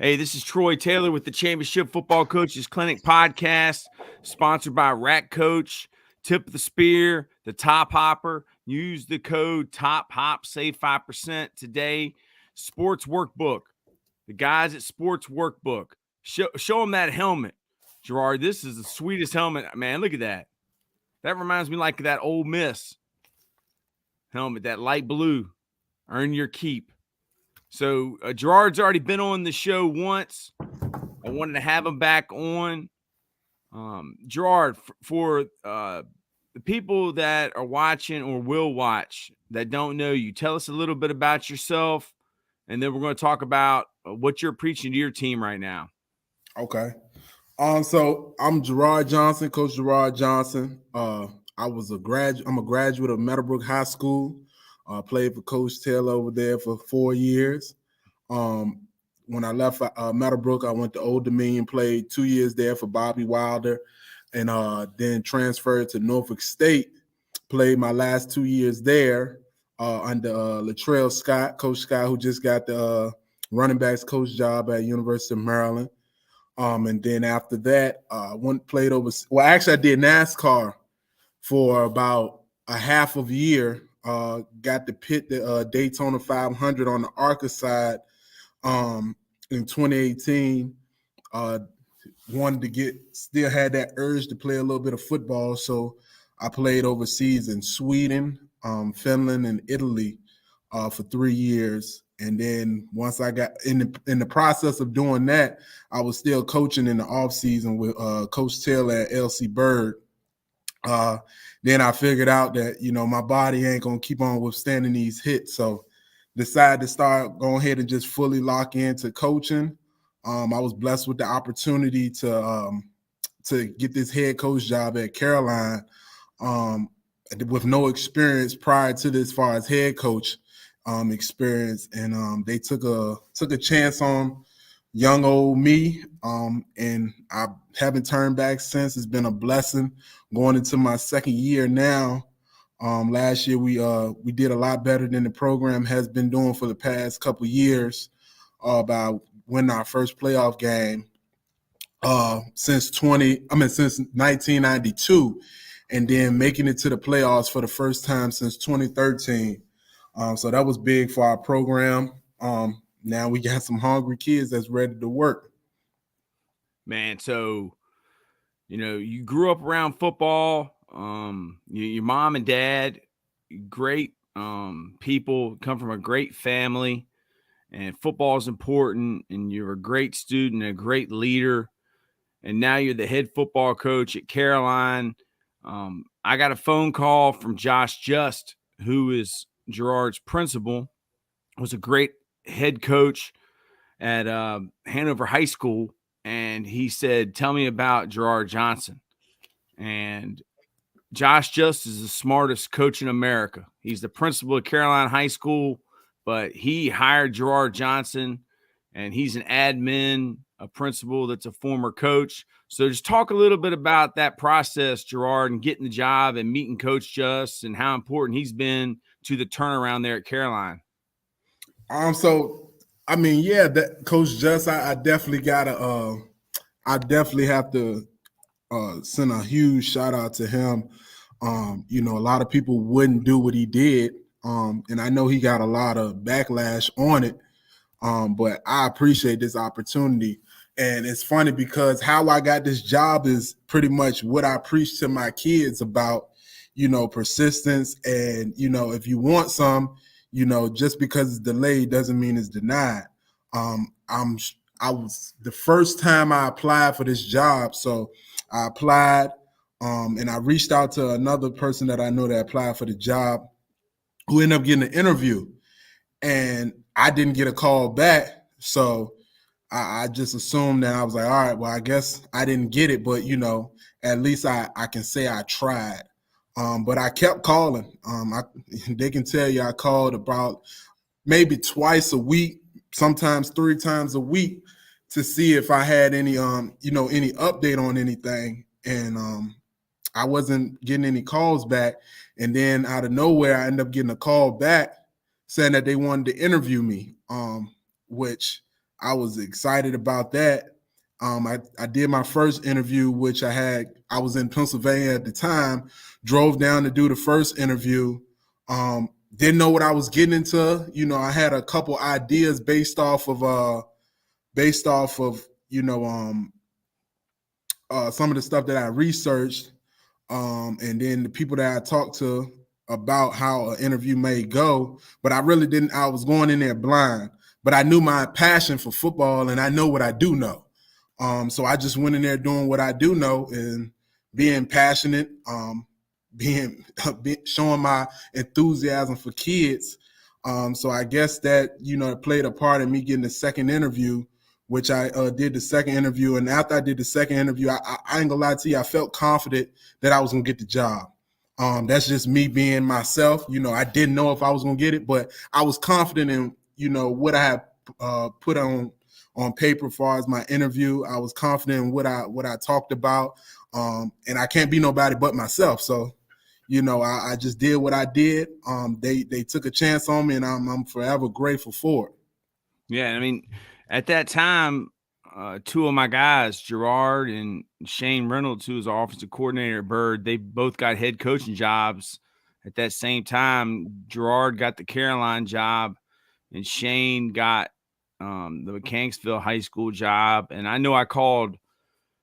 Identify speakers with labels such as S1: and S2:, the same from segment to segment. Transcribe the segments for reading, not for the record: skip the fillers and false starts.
S1: Hey, this is Troy Taylor with the Championship Football Coaches Clinic podcast, sponsored by Rack Coach, Tip of the Spear, the Top Hopper. Use the code TOPHOP, save 5% today. Sports Workbook, the guys at Sports Workbook. Show them that helmet. Gerard, this is the sweetest helmet. Man, look at that. That reminds me like that Ole Miss helmet, that light blue. Earn your keep. So Gerard's already been on the show once. I wanted to have him back on. Gerard, for the people that are watching or will watch that don't know you, tell us a little bit about yourself, and then we're going to talk about what you're preaching to your team right now.
S2: Okay. So I'm Gerard Johnson, Coach Gerard Johnson. I'm a graduate of Meadowbrook High School. Played for Coach Taylor over there for 4 years. When I left Meadowbrook, I went to Old Dominion, played 2 years there for Bobby Wilder, and then transferred to Norfolk State. Played my last 2 years there under Latrell Scott, Coach Scott, who just got the running backs coach job at University of Maryland. And then after that, I played over. Well, actually, I did NASCAR for about a half of a year. Got to pit the Daytona 500 on the ARCA side in 2018. Still had that urge to play a little bit of football, so I played overseas in Sweden, Finland, and Italy for 3 years. And then once I got in the process of doing that, I was still coaching in the off season with Coach Taylor at LC Bird. Then I figured out that, my body ain't going to keep on withstanding these hits. So decided to start going ahead and just fully lock into coaching. I was blessed with the opportunity to get this head coach job at Caroline with no experience prior to this, as far as head coach experience. And they took a chance on young old me, and I haven't turned back since. It's been a blessing going into my second year now. Last year we did a lot better than the program has been doing for the past couple of years by winning our first playoff game since 1992, and then making it to the playoffs for the first time since 2013. So that was big for our program. Now we got some hungry kids that's ready to work.
S1: Man, so, you grew up around football. Your mom and dad, great people, come from a great family, and football is important, and you're a great student, a great leader, and now you're the head football coach at Caroline. I got a phone call from Josh Just, who is Gerard's principal, was a great head coach at Hanover High School, and he said, tell me about Gerard Johnson. And Josh Just is the smartest coach in America. He's the principal of Caroline High School, but he hired Gerard Johnson, and he's an admin, a principal that's a former coach. So just talk a little bit about that process, Gerard, and getting the job and meeting Coach Just and how important he's been to the turnaround there at Caroline.
S2: That Coach Just, I definitely have to send a huge shout out to him. A lot of people wouldn't do what he did, and I know he got a lot of backlash on it, but I appreciate this opportunity. And it's funny because how I got this job is pretty much what I preach to my kids about, persistence. And, if you want some, just because it's delayed doesn't mean it's denied. I was the first time I applied for this job. So I applied, and I reached out to another person that I know that applied for the job, who ended up getting an interview, and I didn't get a call back. So I just assumed that I was like, all right, well, I guess I didn't get it, but at least I can say I tried. But I kept calling. They can tell you I called about maybe twice a week, sometimes 3 times a week, to see if I had any any update on anything. And I wasn't getting any calls back. And then out of nowhere, I ended up getting a call back saying that they wanted to interview me, which I was excited about that. I did my first interview, which I was in Pennsylvania at the time, drove down to do the first interview. Didn't know what I was getting into. I had a couple ideas based off of some of the stuff that I researched, and then the people that I talked to about how an interview may go. But I really didn't. I was going in there blind, but I knew my passion for football, and I know what I do know. So I just went in there doing what I do know and being passionate, showing my enthusiasm for kids. So I guess that, it played a part in me getting the second interview, which I did the second interview. And after I did the second interview, I ain't gonna lie to you, I felt confident that I was gonna get the job. That's just me being myself. I didn't know if I was gonna get it, but I was confident in, what I had put on paper as far as my interview. I was confident in what I talked about. And I can't be nobody but myself. So, I just did what I did. They took a chance on me, and I'm forever grateful for it.
S1: Yeah, I mean, at that time, two of my guys, Gerard and Shane Reynolds, who was our offensive coordinator at Bird, they both got head coaching jobs at that same time. Gerard got the Caroline job, and Shane got the Mechanicsville High School job. And I know I called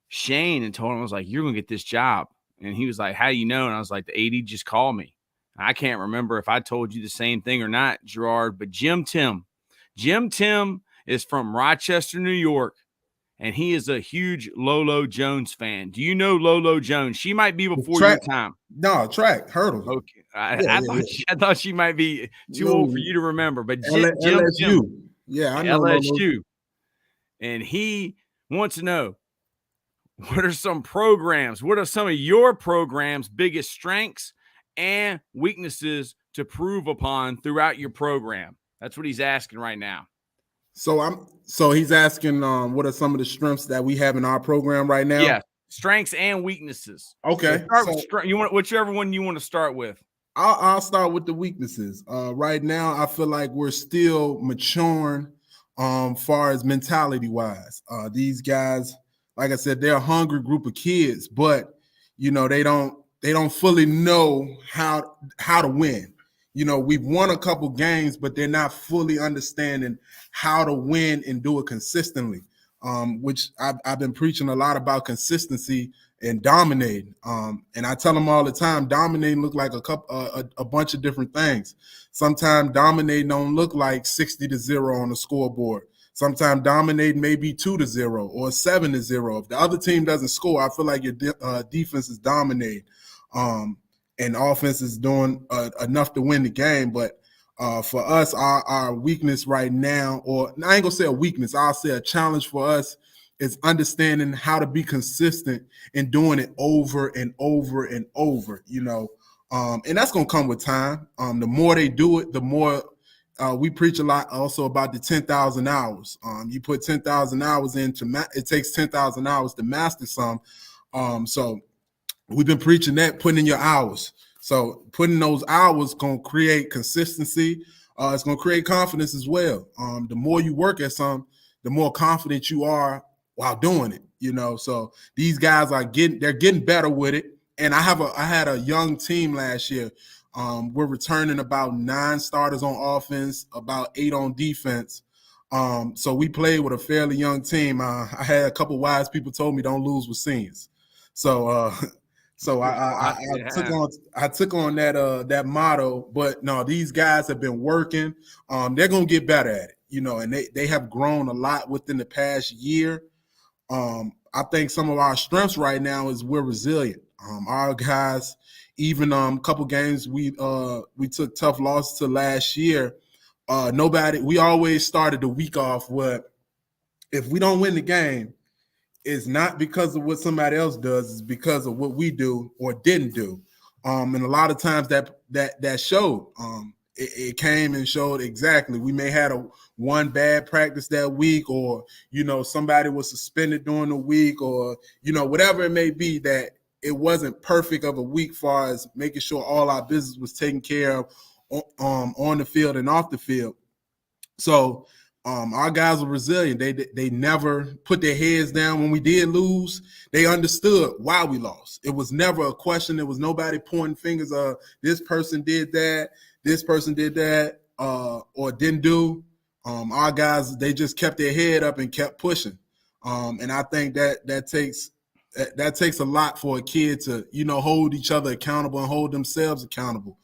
S1: Shane and told him, I was like, "You're going to get this job." And he was like, "How do you know?" And I was like, "The AD just called me." I can't remember if I told you the same thing or not, Gerard, but Jim Tim is from Rochester, New York, and he is a huge Lolo Jones fan. Do you know Lolo Jones? She might be before your time.
S2: No, track, hurdles.
S1: Okay. I thought she might be too old for you to remember, but Jim
S2: LSU. Yeah, I know
S1: LSU. And he wants to know, what are some of your program's biggest strengths and weaknesses to prove upon throughout your program? That's what he's asking right now.
S2: So he's asking, what are some of the strengths that we have in our program right now?
S1: Yeah, strengths and weaknesses.
S2: Okay.
S1: You want whichever one you want to start with.
S2: I'll start with the weaknesses. Right now, I feel like we're still maturing, far as mentality wise. These guys, like I said, they're a hungry group of kids, but they don't fully know how to win. We've won a couple games, but they're not fully understanding how to win and do it consistently, which I've been preaching a lot about consistency and dominating. And I tell them all the time, dominating look like a bunch of different things. Sometimes dominating don't look like 60-0 on the scoreboard. Sometimes dominating may be 2-0 or 7-0. If the other team doesn't score, I feel like your defense is dominating. And offense is doing enough to win the game. But for us, our weakness right now, or I ain't gonna say a weakness, I'll say a challenge for us is understanding how to be consistent and doing it over and over and over, and that's gonna come with time. The more they do it, the more we preach a lot also about the 10,000 hours. You put 10,000 hours it takes 10,000 hours to master some. So we've been preaching that, putting in your hours. So putting those hours going to create consistency. It's going to create confidence as well. The more you work at something, the more confident you are while doing it, So these guys they're getting better with it. And I had a young team last year. We're returning about 9 starters on offense, about 8 on defense. So we played with a fairly young team. I had a couple wise people told me don't lose with seniors. So I took on that motto, but no, these guys have been working. They're gonna get better at it, and they have grown a lot within the past year. I think some of our strengths right now is we're resilient. Our guys, even a couple games we took tough losses to last year. We always started the week off with, if we don't win the game, it's not because of what somebody else does, it's because of what we do or didn't do. And a lot of times that showed. It came and showed exactly. We may have one bad practice that week, or somebody was suspended during the week, or whatever it may be, that it wasn't perfect of a week far as making sure all our business was taken care of on the field and off the field. So our guys were resilient. They never put their heads down when we did lose. They understood why we lost. It was never a question. There was nobody pointing fingers of this person did that, this person did that, or didn't do. Our guys, they just kept their head up and kept pushing. And I think that takes a lot for a kid to, hold each other accountable and hold themselves accountable.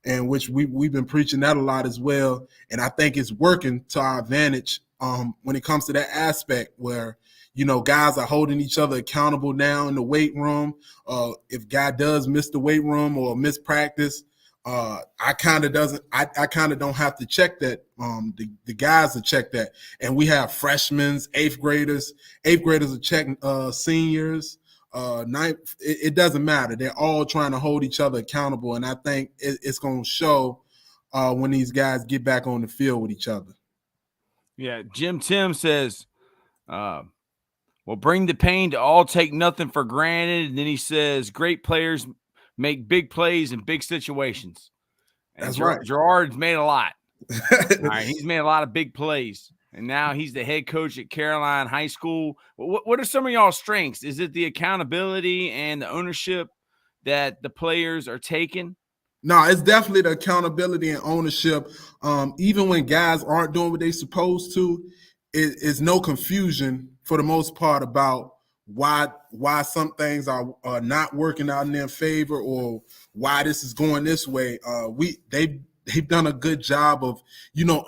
S2: And which we've been preaching that a lot as well. And I think it's working to our advantage when it comes to that aspect where, guys are holding each other accountable now in the weight room. If guy does miss the weight room or miss practice, I kind of don't have to check that. The guys will check that. And we have freshmen, eighth graders are checking seniors. Ninth, it doesn't matter. They're all trying to hold each other accountable, and I think it's going to show when these guys get back on the field with each other.
S1: Yeah, Jim Tim says, "Well, bring the pain to all take nothing for granted." And then he says, "Great players make big plays in big situations." And
S2: that's right.
S1: Gerard's made a lot. All right, he's made a lot of big plays. And now he's the head coach at Caroline High School. What are some of y'all's strengths? Is it the accountability and the ownership that the players are taking?
S2: No, it's definitely the accountability and ownership. Even when guys aren't doing what they're supposed to, it's no confusion for the most part about why some things are not working out in their favor or why this is going this way. They've done a good job of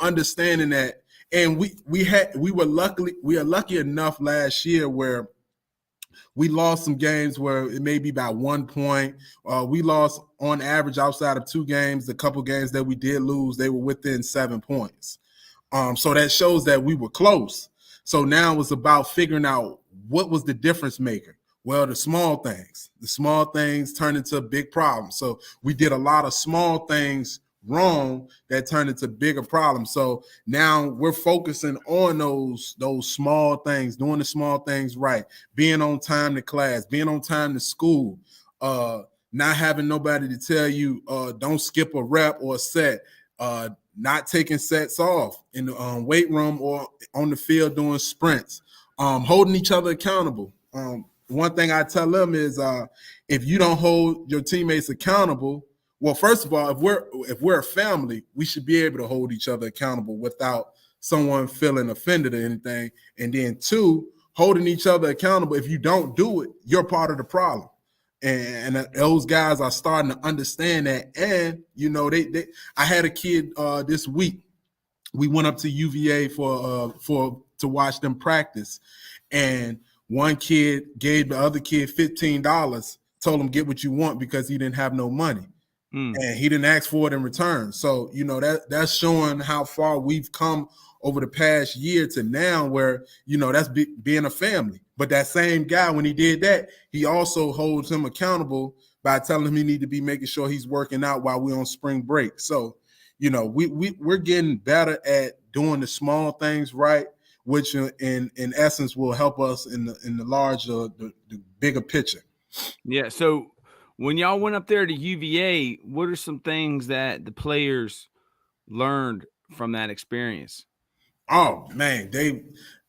S2: understanding that. And we are lucky enough last year where we lost some games where it may be by 1 point. We lost on average outside of 2 games. The couple games that we did lose, they were within 7 points. So that shows that we were close. So now it's about figuring out what was the difference maker. Well, the small things turn into big problems. So we did a lot of small things wrong that turned into bigger problems. So now we're focusing on those small things, doing the small things right, being on time to class, being on time to school, not having nobody to tell you don't skip a rep or a set, not taking sets off in the weight room or on the field doing sprints, holding each other accountable. One thing I tell them is if you don't hold your teammates accountable, well, first of all, if we're a family, we should be able to hold each other accountable without someone feeling offended or anything. And then 2, holding each other accountable. If you don't do it, you're part of the problem. And those guys are starting to understand that. And I had a kid this week. We went up to UVA to watch them practice, and one kid gave the other kid $15, told him get what you want because he didn't have no money. And he didn't ask for it in return. So, that's showing how far we've come over the past year to now where, that's being a family. But that same guy, when he did that, he also holds him accountable by telling him he need to be making sure he's working out while we're on spring break. So, we're getting better at doing the small things right, which in essence will help us in the larger, the bigger picture.
S1: Yeah. So when y'all went up there to UVA, what are some things that the players learned from that experience?
S2: Oh man,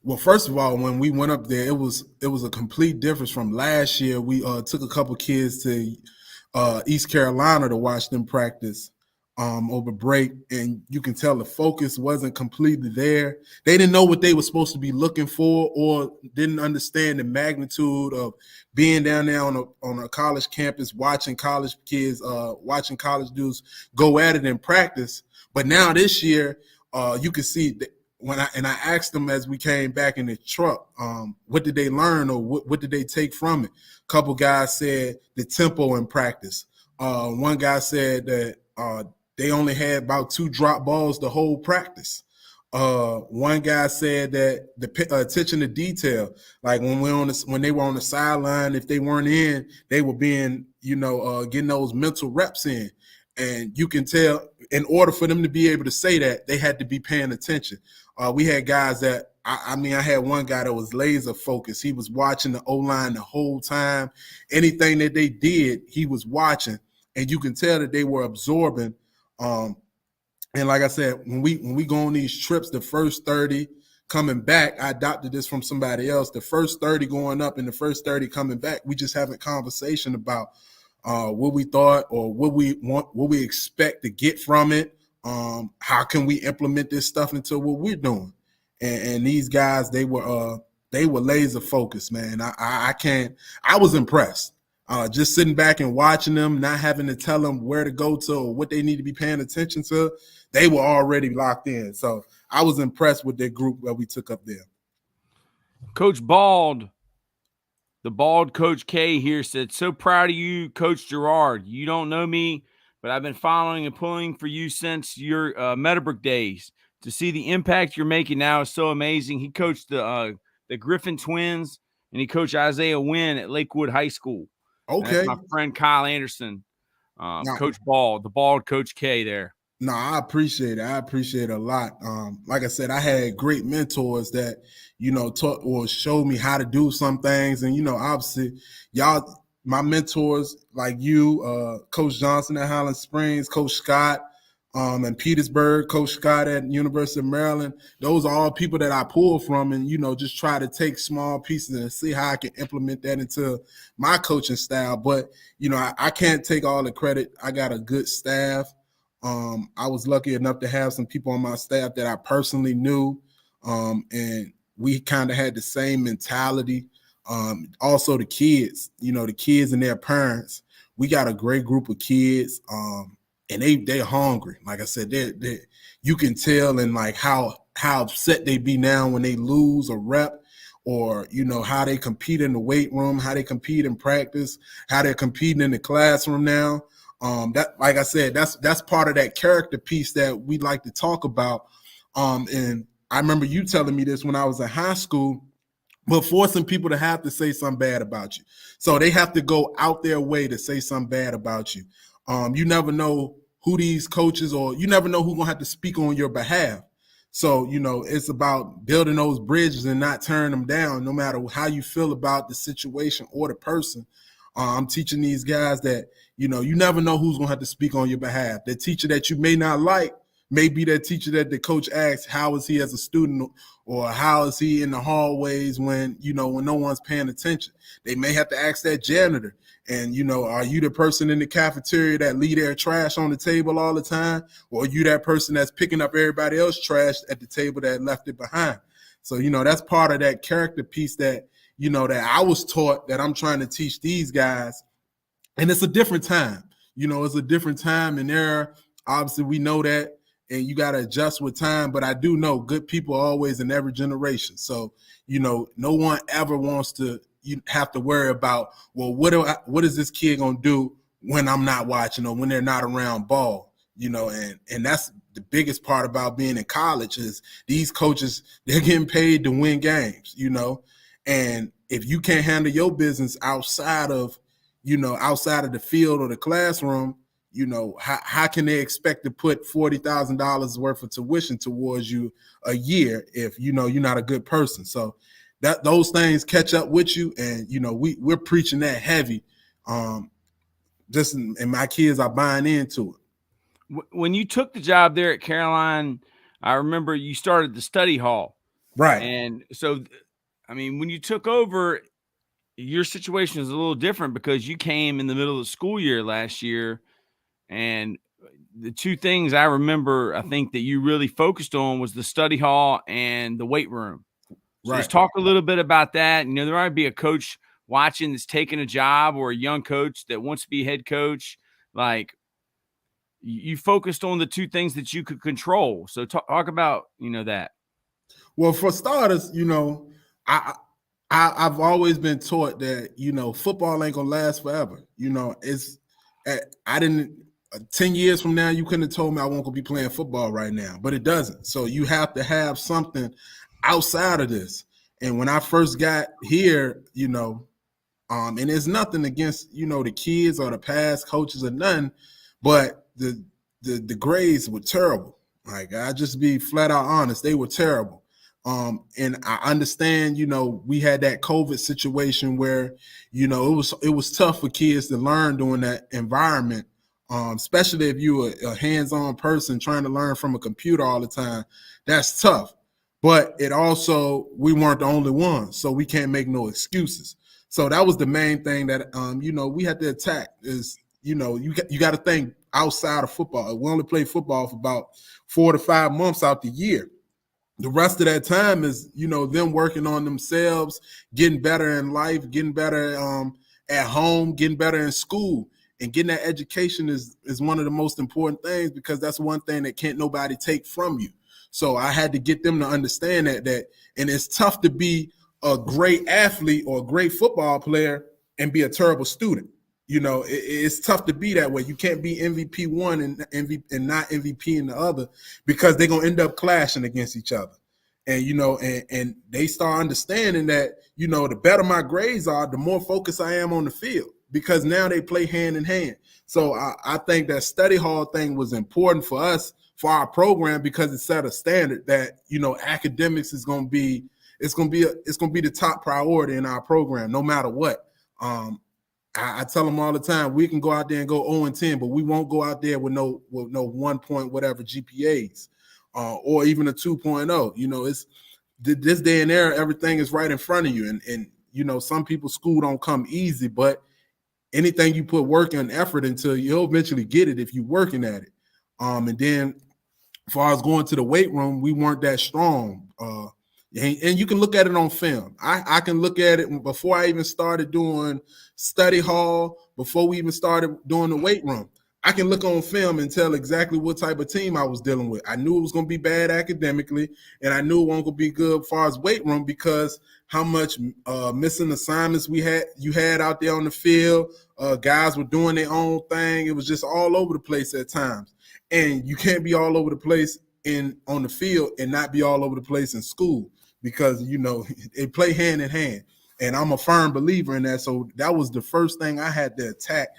S2: well, first of all, when we went up there, it was a complete difference from last year. We took a couple kids to East Carolina to watch them practice over break, and you can tell the focus wasn't completely there. They didn't know what they were supposed to be looking for, or didn't understand the magnitude of being down there on a college campus, watching college kids, watching college dudes go at it in practice. But now this year, you can see that I asked them as we came back in the truck, what did they learn or what did they take from it? A couple guys said the tempo in practice. One guy said that they only had about 2 drop balls the whole practice. One guy said that the attention to detail, like when they were on the sideline, if they weren't in, they were being, getting those mental reps in. And you can tell in order for them to be able to say that, they had to be paying attention. We had guys that, I had one guy that was laser focused. He was watching the O-line the whole time. Anything that they did, he was watching. And you can tell that they were absorbing And like I said, when we go on these trips, the first 30 coming back, I adopted this from somebody else. The first 30 going up and the first 30 coming back, we just having conversation about what we thought or what we want, what we expect to get from it. How can we implement this stuff into what we're doing? And these guys, they were laser focused, man. I was impressed. Just sitting back and watching them, not having to tell them where to go to or what they need to be paying attention to. They were already locked in. So I was impressed with their group that we took up there.
S1: Coach Bald, the bald Coach K here said, so proud of you, Coach Gerard. You don't know me, but I've been following and pulling for you since your Meadowbrook days. To see the impact you're making now is so amazing. He coached the Griffin twins, and he coached Isaiah Wynn at Lakewood High School.
S2: Okay.
S1: That's my friend Kyle Anderson, Coach Bald, the bald Coach K there.
S2: No, I appreciate it. I appreciate it a lot. Like I said, I had great mentors that, taught or showed me how to do some things. And, obviously, y'all, my mentors like you, Coach Johnson at Highland Springs, Coach Scott, in Petersburg, Coach Scott at University of Maryland. Those are all people that I pull from and, just try to take small pieces and see how I can implement that into my coaching style. But, I can't take all the credit. I got a good staff. I was lucky enough to have some people on my staff that I personally knew, and we kind of had the same mentality. Also the kids, the kids and their parents, we got a great group of kids, and they're hungry. Like I said, they you can tell in like how upset they be now when they lose a rep, or how they compete in the weight room, how they compete in practice, how they're competing in the classroom now. That, like I said, that's part of that character piece that we like to talk about. And I remember you telling me this when I was in high school, but forcing people to have to say something bad about you. So they have to go out their way to say something bad about you. You never know who these coaches, or you never know who's gonna have to speak on your behalf. So, it's about building those bridges and not tearing them down, no matter how you feel about the situation or the person. I'm teaching these guys that, you never know who's going to have to speak on your behalf. The teacher that you may not like may be that teacher that the coach asks, how is he as a student, or how is he in the hallways when no one's paying attention. They may have to ask that janitor. And, are you the person in the cafeteria that leave their trash on the table all the time? Or are you that person that's picking up everybody else's trash at the table that left it behind? So, that's part of that character piece that, that I was taught, that I'm trying to teach these guys. And it's a different time. It's a different time and era. Obviously, we know that, and you got to adjust with time. But I do know good people are always in every generation. So, no one ever wants to have to worry about, well, what is this kid going to do when I'm not watching or when they're not around ball? And that's the biggest part about being in college is these coaches, they're getting paid to win games, and if you can't handle your business outside of the field or the classroom, how can they expect to put $40,000 worth of tuition towards you a year if you're not a good person? So that those things catch up with you, and we're preaching that heavy. And my kids are buying into it.
S1: When you took the job there at Caroline, I remember you started the study hall,
S2: right?
S1: And so, I mean, when you took over, your situation is a little different because you came in the middle of the school year last year. And the two things I remember, I think that you really focused on was the study hall and the weight room. So
S2: right.
S1: Let's talk a little bit about that. There might be a coach watching that's taking a job, or a young coach that wants to be head coach. Like, you focused on the two things that you could control. So talk about, that.
S2: Well, for starters, I've always been taught that, football ain't gonna last forever. I didn't 10 years from now, you couldn't have told me I won't go be playing football right now, but it doesn't. So you have to have something outside of this. And when I first got here, and there's nothing against, the kids or the past coaches or nothing, but the grades were terrible. Like, I just be flat out honest, they were terrible. And I understand, we had that COVID situation where, it was tough for kids to learn during that environment. especially if you're a hands-on person trying to learn from a computer all the time. That's tough. But it also, we weren't the only ones, so we can't make no excuses. So that was the main thing that, we had to attack is, you got to think outside of football. We only play football for about 4 to 5 months out the year. The rest of that time is, them working on themselves, getting better in life, getting better at home, getting better in school. And getting that education is one of the most important things, because that's one thing that can't nobody take from you. So I had to get them to understand that, and it's tough to be a great athlete or a great football player and be a terrible student. It's tough to be that way. You can't be MVP one and not MVP in the other, because they're gonna end up clashing against each other. And and they start understanding that, the better my grades are, the more focused I am on the field, because now they play hand in hand. So I think that study hall thing was important for us, for our program, because it set a standard that, academics is gonna be the top priority in our program, no matter what. I tell them all the time, we can go out there and go 0-10, but we won't go out there with no 1 point whatever GPAs, or even a 2.0. It's this day and era, everything is right in front of you, and some people, school don't come easy, but anything you put work and effort into, you'll eventually get it if you're working at it. And then as far as going to the weight room, we weren't that strong. And you can look at it on film. I can look at it before I even started doing study hall, before we even started doing the weight room. I can look on film and tell exactly what type of team I was dealing with. I knew it was going to be bad academically, and I knew it wasn't going to be good as far as weight room, because how much missing assignments you had out there on the field. Guys were doing their own thing. It was just all over the place at times. And you can't be all over the place on the field and not be all over the place in school, because, they play hand in hand. And I'm a firm believer in that. So that was the first thing I had to attack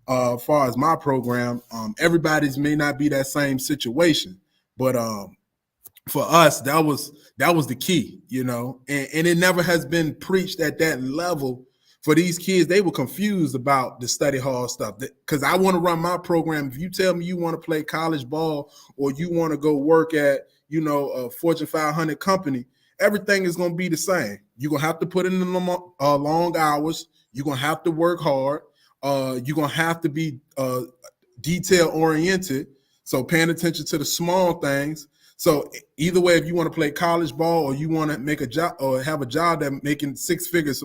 S2: as far as my program. Everybody's may not be that same situation, but for us, that was the key, and it never has been preached at that level for these kids. They were confused about the study hall stuff, because I want to run my program. If you tell me you want to play college ball, or you want to go work at, a Fortune 500 company, everything is going to be the same. You're going to have to put in the long hours. You're going to have to work hard. You're going to have to be detail oriented. So paying attention to the small things. So either way, if you want to play college ball, or you want to make a job or have a job that making 6 figures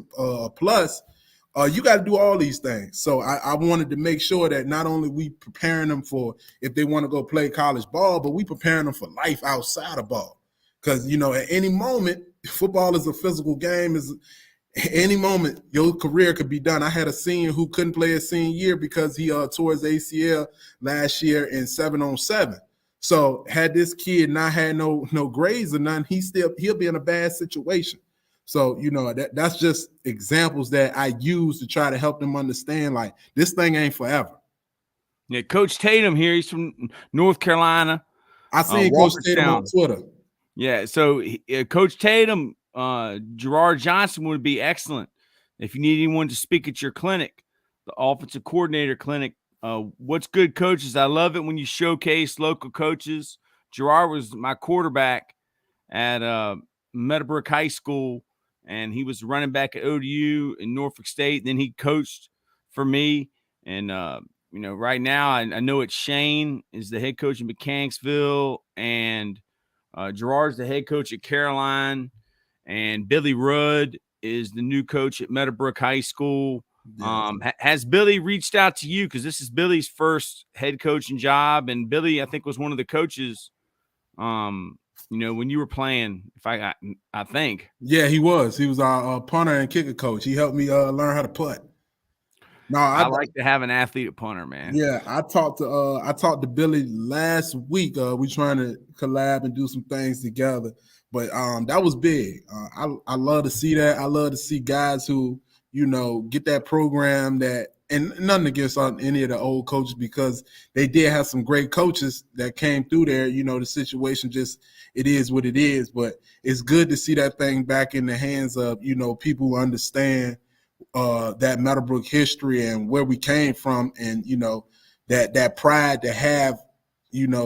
S2: plus, you got to do all these things. So I wanted to make sure that not only we preparing them for if they want to go play college ball, but we preparing them for life outside of ball. Because, at any moment, football is a physical game. Any moment, your career could be done. I had a senior who couldn't play his senior year because he tore his ACL last year in 7-on-7. So had this kid not had no grades or none, he'll be in a bad situation. So, that's just examples that I use to try to help them understand, like, this thing ain't forever.
S1: Yeah, Coach Tatum here, he's from North Carolina.
S2: I seen Coach Tatum on Twitter.
S1: Yeah, so Coach Tatum, Gerard Johnson would be excellent if you need anyone to speak at your clinic, the offensive coordinator clinic. What's good, coaches? I love it when you showcase local coaches. Gerard was my quarterback at Meadowbrook High School, and he was running back at ODU in Norfolk State. Then he coached for me, and right now I know it's Shane is the head coach in Mechanicsville, and Gerard's the head coach at Caroline, and Billy Rudd is the new coach at Meadowbrook High School. Has Billy reached out to you? Because this is Billy's first head coaching job, and Billy, I think, was one of the coaches, when you were playing. I think.
S2: Yeah, he was. He was our punter and kicker coach. He helped me learn how to putt.
S1: No, I like to have an athlete at punter, man.
S2: Yeah, I talked to Billy last week. We trying to collab and do some things together, but that was big. I love to see that. I love to see guys who get that program that, and nothing against any of the old coaches, because they did have some great coaches that came through there. The situation just, it is what it is, but it's good to see that thing back in the hands of, people who understand that Meadowbrook history and where we came from, and that pride to have,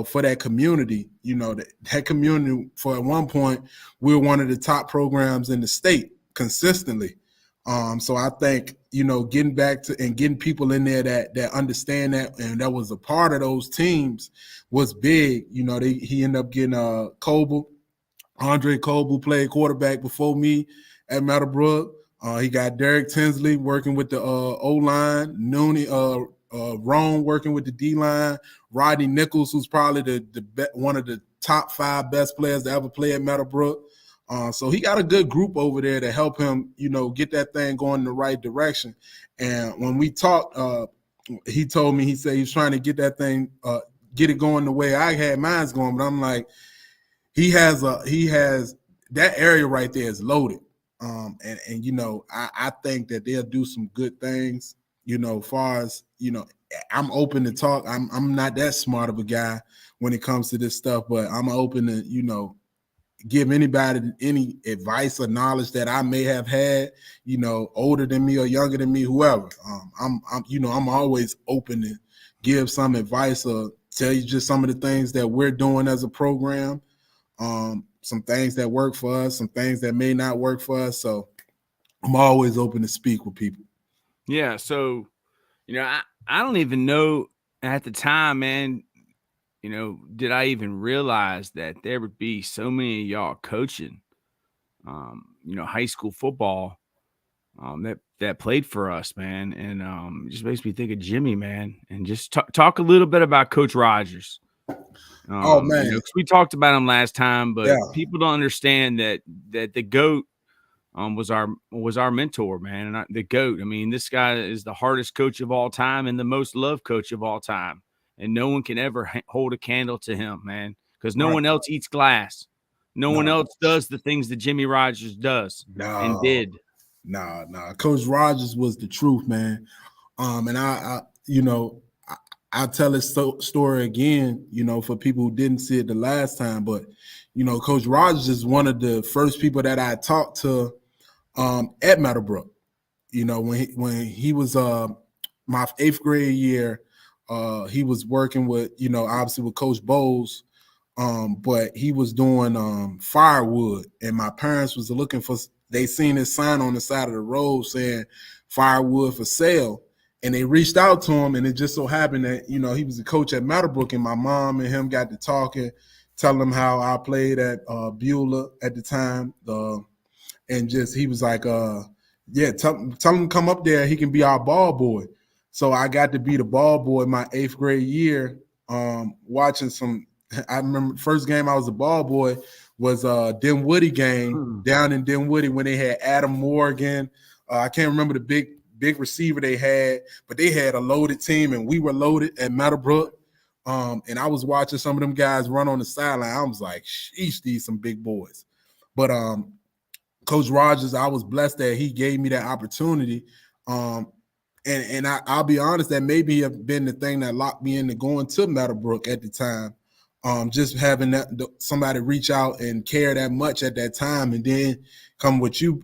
S2: for that community, that community. For at one point, we were one of the top programs in the state consistently. So I think, getting back to and getting people in there that understand that and that was a part of those teams was big. He ended up getting Andre Coble played quarterback before me at Meadowbrook. He got Derek Tinsley working with the O-line, Rome working with the D-line, Rodney Nichols, who's probably one of the top 5 best players to ever play at Meadowbrook. So he got a good group over there to help him, get that thing going in the right direction. And when we talked, he told me, he said he was trying to get that thing, get it going the way I had mine's going. But I'm like, he has that area right there is loaded. I think that they'll do some good things, far as, I'm open to talk. I'm not that smart of a guy when it comes to this stuff, but I'm open to, give anybody any advice or knowledge that I may have had, older than me or younger than me, whoever. I'm always open to give some advice or tell you just some of the things that we're doing as a program. Some things that work for us, some things that may not work for us. So I'm always open to speak with people.
S1: Yeah. So, I don't even know at the time, man, did I even realize that there would be so many of y'all coaching, high school football, that played for us, man. And it just makes me think of Jimmy, man, and just talk a little bit about Coach Rogers.
S2: Oh man,
S1: 'cause we talked about him last time, but
S2: yeah.
S1: people don't understand that the GOAT was our mentor, man. And the GOAT. I mean, this guy is the hardest coach of all time and the most loved coach of all time, and no one can ever hold a candle to him, man, because no one else eats glass. No one else does the things that Jimmy Rogers does and did.
S2: No. Coach Rogers was the truth, man. And I'll tell this story again, for people who didn't see it the last time. But, Coach Rogers is one of the first people that I talked to at Meadowbrook. When he was my 8th grade year, he was working with, obviously with Coach Bowles, but he was doing firewood. And my parents was looking for, they seen his sign on the side of the road saying firewood for sale. And they reached out to him, and it just so happened that, he was a coach at Meadowbrook, and my mom and him got to talking, telling him how I played at Beulah at the time. And just, he was like, tell him to come up there. He can be our ball boy. So I got to be the ball boy my 8th grade year, watching I remember the first game I was a ball boy was Dinwiddie game down in Dinwiddie when they had Adam Morgan. I can't remember the big receiver they had, but they had a loaded team, and we were loaded at Meadowbrook. And I was watching some of them guys run on the sideline. I was like, sheesh, these some big boys. But Coach Rogers, I was blessed that he gave me that opportunity. And I'll be honest, that maybe have been the thing that locked me into going to Meadowbrook at the time. Just having somebody reach out and care that much at that time, and then come with you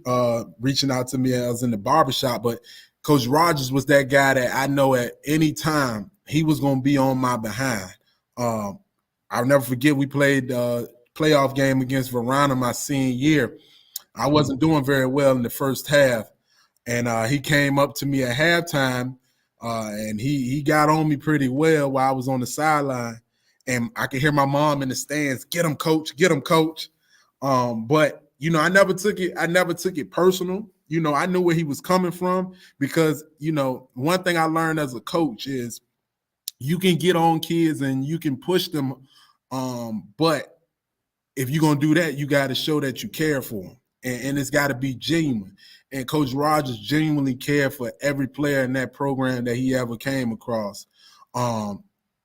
S2: reaching out to me. I was in the barbershop, but Coach Rogers was that guy that I know at any time he was going to be on my behind. I'll never forget, we played playoff game against Verona my senior year. I wasn't doing very well in the first half, and he came up to me at halftime, and he got on me pretty well while I was on the sideline. And I could hear my mom in the stands, get him, coach, get him, coach. But, I never took it personal. I knew where he was coming from because, one thing I learned as a coach is you can get on kids and you can push them. But if you're going to do that, you got to show that you care for them. And it's got to be genuine. And Coach Rogers genuinely cared for every player in that program that he ever came across.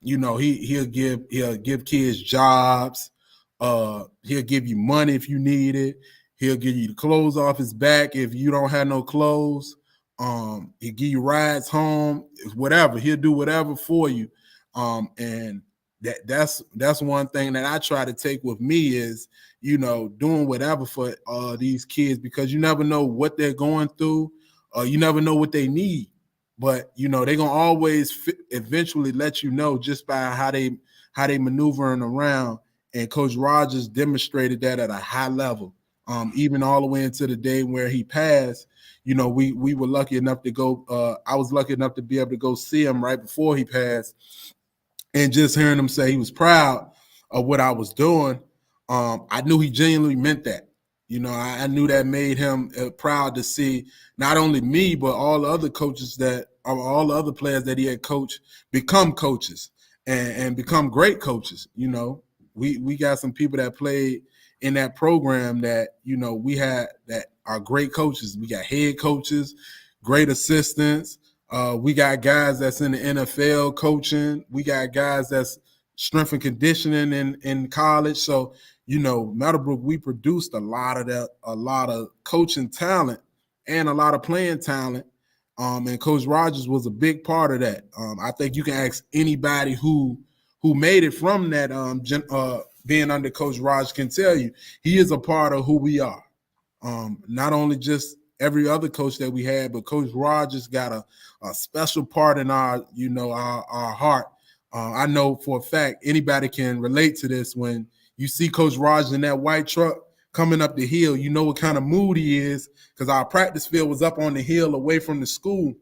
S2: He'll give kids jobs. He'll give you money if you need it. He'll give you the clothes off his back if you don't have no clothes. He'll give you rides home, whatever. He'll do whatever for you. And that's one thing that I try to take with me is, doing whatever for these kids, because you never know what they're going through. You never know what they need. but they're gonna always eventually let you know just by how they maneuvering around. And Coach Rogers demonstrated that at a high level, even all the way into the day where he passed. We were lucky enough to go. I was lucky enough to be able to go see him right before he passed, and just hearing him say he was proud of what I was doing. I knew he genuinely meant that. I knew that made him proud to see not only me, but all the other coaches all the other players that he had coached become coaches and become great coaches. We got some people that played in that program that, we had that are great coaches. We got head coaches, great assistants. We got guys that's in the NFL coaching. We got guys that's strength and conditioning in college. So, Meadowbrook, we produced a lot of coaching talent and a lot of playing talent. And Coach Rogers was a big part of that. I think you can ask anybody who made it from that being under Coach Rogers can tell you he is a part of who we are. Not only just every other coach that we had, but Coach Rogers got a special part in our heart. I know for a fact anybody can relate to this. When you see Coach Rogers in that white truck coming up the hill, you know what kind of mood he is, because our practice field was up on the hill away from the school.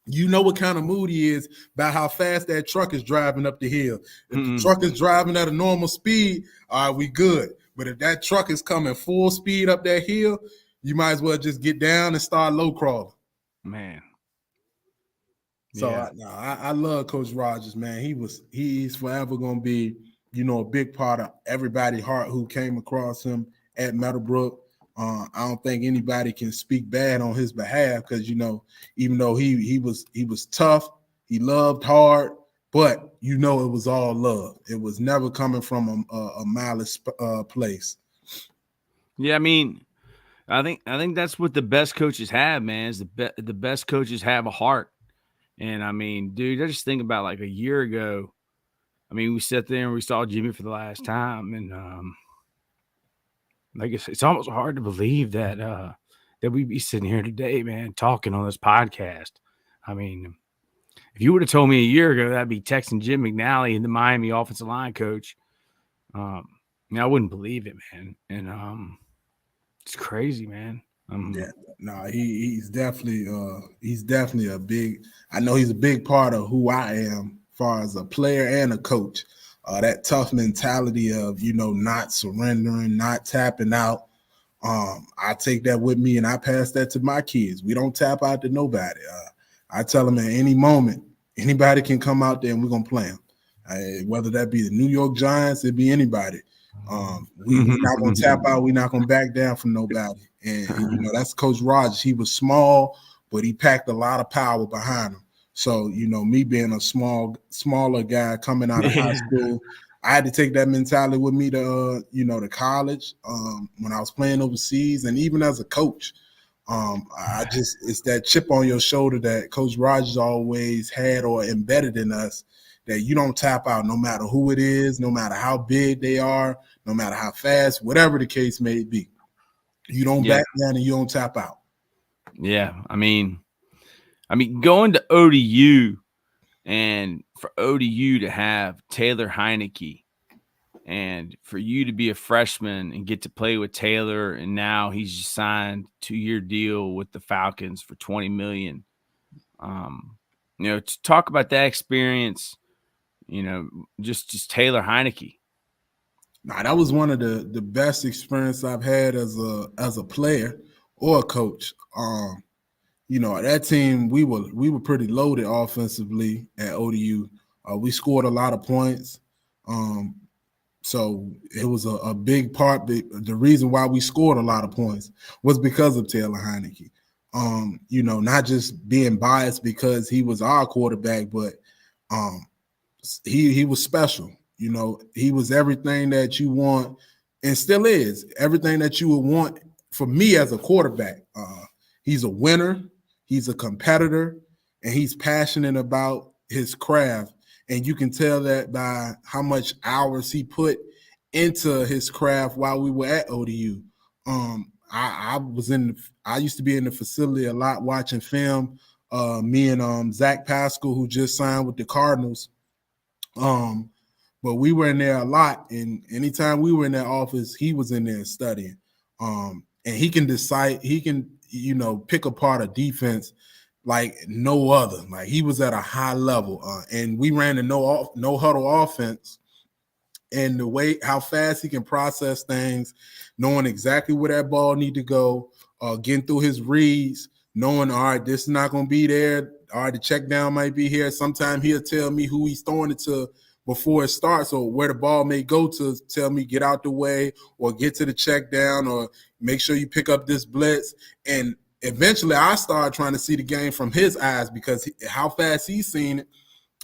S2: You know what kind of mood he is by how fast that truck is driving up the hill. If the truck is driving at a normal speed, all right, we good. But if that truck is coming full speed up that hill, you might as well just get down and start low crawling.
S1: Man.
S2: So yeah. I love Coach Rogers, man. He's forever gonna be, a big part of everybody's heart who came across him at Meadowbrook. I don't think anybody can speak bad on his behalf, because even though he was tough, he loved hard, but it was all love. It was never coming from a malice place.
S1: Yeah, I mean, I think that's what the best coaches have, man. Is the best coaches have a heart. And I mean, dude, I just think about like a year ago. I mean, we sat there and we saw Jimmy for the last time, and I guess it's almost hard to believe that we'd be sitting here today, man, talking on this podcast. I mean, if you would have told me a year ago that'd be texting Jim McNally, the Miami offensive line coach, I wouldn't believe it, man. And it's crazy, man.
S2: Yeah, no, he's definitely a big. I know he's a big part of who I am, as far as a player and a coach. That tough mentality of not surrendering, not tapping out. I take that with me and I pass that to my kids. We don't tap out to nobody. I tell them at any moment, anybody can come out there and we're gonna play them. Whether that be the New York Giants, it be anybody. We're not gonna tap out. We're not gonna back down from nobody. And that's Coach Rogers. He was small, but he packed a lot of power behind him. So, me being a smaller guy coming out of high school, I had to take that mentality with me to, to college, when I was playing overseas, and even as a coach. It's that chip on your shoulder that Coach Rogers always had or embedded in us, that you don't tap out no matter who it is, no matter how big they are, no matter how fast, whatever the case may be. You don't back down and you don't tap out.
S1: Yeah, I mean, going to ODU, and for ODU to have Taylor Heinicke, and for you to be a freshman and get to play with Taylor, and now he's just signed a 2-year deal with the Falcons for $20 million. To talk about that experience, just Taylor Heinicke.
S2: Nah, that was one of the best experience I've had as a player or a coach. That team, we were pretty loaded offensively at ODU. We scored a lot of points. So it was a big part. The reason why we scored a lot of points was because of Taylor Heinicke. Not just being biased because he was our quarterback, but he was special. He was everything that you want, and still is everything that you would want for me as a quarterback. He's a winner, he's a competitor, and he's passionate about his craft. And you can tell that by how much hours he put into his craft while we were at ODU. I used to be in the facility a lot watching film me and Zach Pascal, who just signed with the Cardinals. But we were in there a lot, and anytime we were in that office, he was in there studying. And he can decide, he can, pick apart a defense like no other. Like he was at a high level. And we ran a no huddle offense. And the way how fast he can process things, knowing exactly where that ball need to go, getting through his reads, knowing, all right, this is not going to be there. All right, the check down might be here. Sometimes he'll tell me who he's throwing it to before it starts, or where the ball may go to tell me get out the way or get to the check down or make sure you pick up this blitz. And eventually I started trying to see the game from his eyes because how fast he's seen it.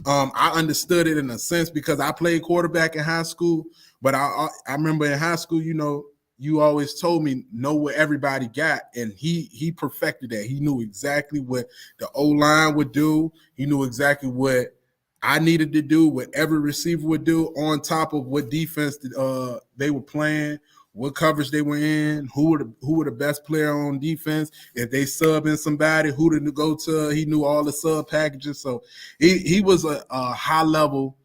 S2: I understood it in a sense because I played quarterback in high school, but I remember in high school, you always told me know what everybody got, and he perfected that. He knew exactly what the O-line would do. He knew exactly what I needed to do, what every receiver would do, on top of what defense they were playing, what coverage they were in, who were the best player on defense. If they sub in somebody, who to go to. He knew all the sub packages. So he was a high level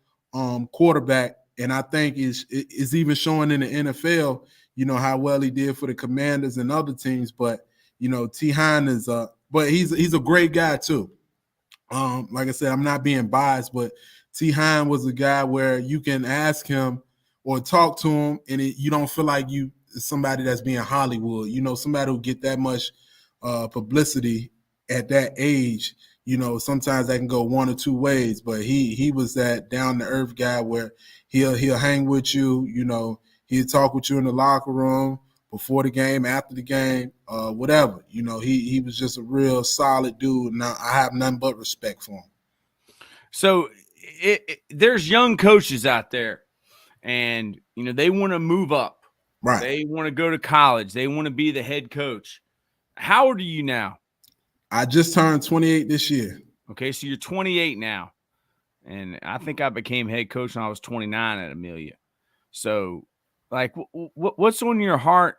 S2: quarterback, and I think is even showing in the NFL. How well he did for the Commanders and other teams. But T. Hine is but he's a great guy too. Like I said, I'm not being biased, but T. Hine was a guy where you can ask him or talk to him, and you don't feel like you somebody that's being Hollywood. Somebody who get that much publicity at that age. Sometimes that can go one or two ways. But he was that down to earth guy where he'll hang with you. He'll talk with you in the locker room before the game, after the game, whatever. He was just a real solid dude, and I have nothing but respect for him.
S1: So there's young coaches out there, and they want to move up.
S2: Right.
S1: They want to go to college. They want to be the head coach. How old are you now?
S2: I just turned 28 this year.
S1: Okay, so you're 28 now, and I think I became head coach when I was 29 at Amelia. So, like, what's on your heart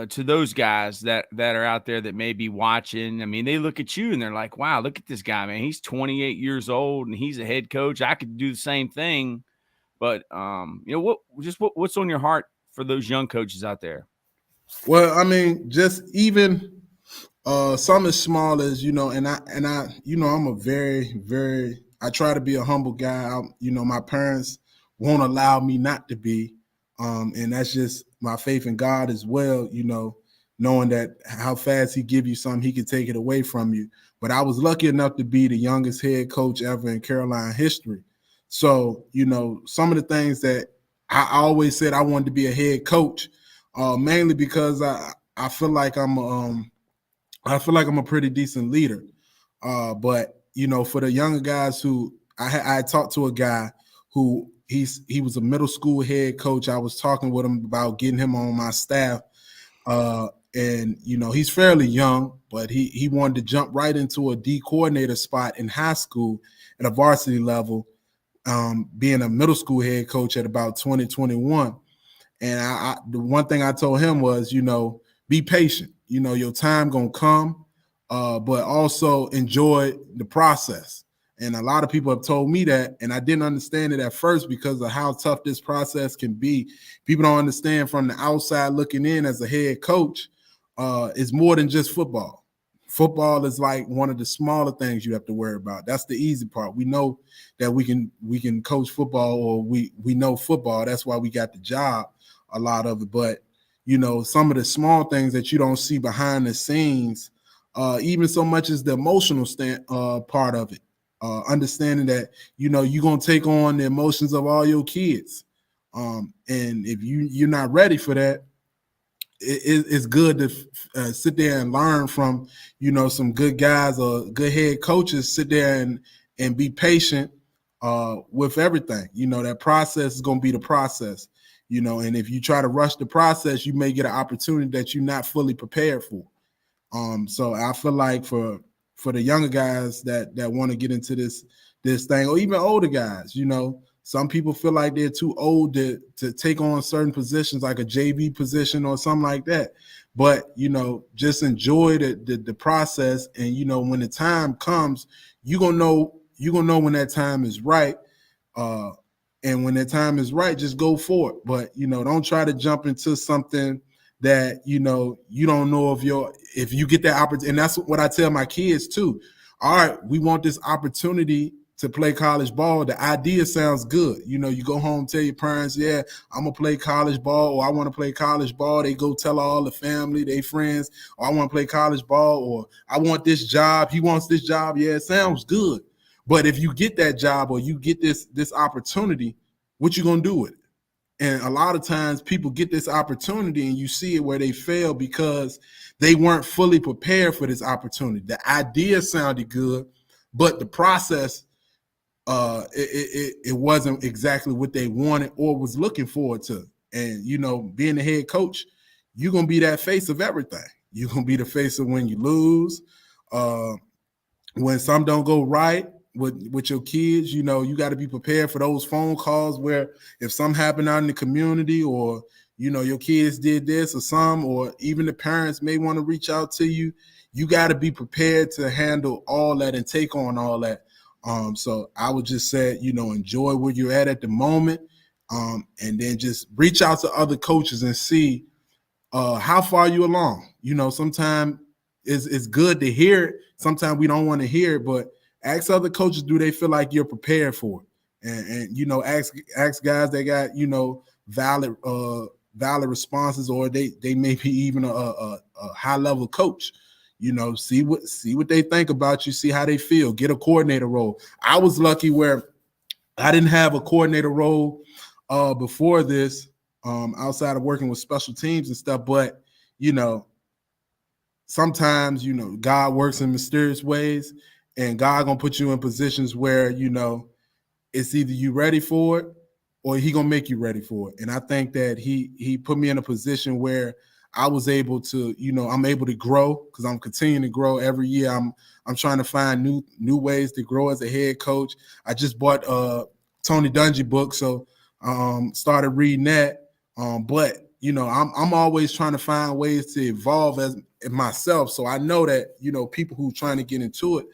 S1: to those guys that are out there that may be watching? I mean, they look at you and they're like, wow, look at this guy, man. He's 28 years old and he's a head coach. I could do the same thing. But, what's on your heart for those young coaches out there?
S2: Well, I mean, just even something as small as, and I I'm a very, very, I try to be a humble guy. My parents won't allow me not to be. And that's just my faith in God as well, knowing that how fast he give you something, he could take it away from you. But I was lucky enough to be the youngest head coach ever in Carolina history. So, some of the things that I always said I wanted to be a head coach, mainly because I feel like I'm a pretty decent leader. But, for the younger guys who I talked to a guy who he was a middle school head coach. I was talking with him about getting him on my staff. And, he's fairly young, but he wanted to jump right into a D coordinator spot in high school at a varsity level, being a middle school head coach at about 2021. And the one thing I told him was, be patient. Your time going to come, but also enjoy the process. And a lot of people have told me that, and I didn't understand it at first because of how tough this process can be. People don't understand from the outside looking in as a head coach, it's more than just football. Football is like one of the smaller things you have to worry about. That's the easy part. We know that we can coach football, or we know football. That's why we got the job, a lot of it. But, some of the small things that you don't see behind the scenes, even so much as the emotional part of it. Understanding that you're gonna take on the emotions of all your kids, and if you're not ready for that, it's good to sit there and learn from some good guys or good head coaches. Sit there and be patient with everything. That process is gonna be the process. And if you try to rush the process, you may get an opportunity that you're not fully prepared for. So I feel like for the younger guys that want to get into this thing, or even older guys, Some people feel like they're too old to take on certain positions, like a JV position or something like that. But, just enjoy the process. And, when the time comes, you're going to know when that time is right. And when that time is right, just go for it. But, don't try to jump into something that, you don't know if you get that opportunity. And that's what I tell my kids too. All right, we want this opportunity to play college ball. The idea sounds good. You go home, tell your parents, yeah, I'm going to play college ball, or I want to play college ball. They go tell all the family, their friends, or I want to play college ball, or I want this job. He wants this job. Yeah, it sounds good. But if you get that job or you get this opportunity, what you going to do with it? And a lot of times people get this opportunity and you see it where they fail because they weren't fully prepared for this opportunity. The idea sounded good, but the process, it wasn't exactly what they wanted or was looking forward to. And, being the head coach, you're going to be that face of everything. You're going to be the face of when you lose, when some don't go right with your kids. You got to be prepared for those phone calls where if something happened out in the community, or, your kids did this or even the parents may want to reach out to you. You got to be prepared to handle all that and take on all that. So I would just say, enjoy where you're at the moment, and then just reach out to other coaches and see how far you along. Sometimes it's good to hear it. Sometimes we don't want to hear it, but ask other coaches, do they feel like you're prepared for it? And ask guys that got, valid responses, or they may be even a high level coach. See what they think about you, see how they feel, get a coordinator role. I was lucky where I didn't have a coordinator role before this, outside of working with special teams and stuff. But, sometimes, God works in mysterious ways, and God going to put you in positions where, it's either you ready for it or he going to make you ready for it. And I think that he put me in a position where I was able to, I'm able to grow, because I'm continuing to grow every year. I'm trying to find new ways to grow as a head coach. I just bought Tony Dungy book, so started reading that. But I'm always trying to find ways to evolve as myself. So I know that people who are trying to get into it,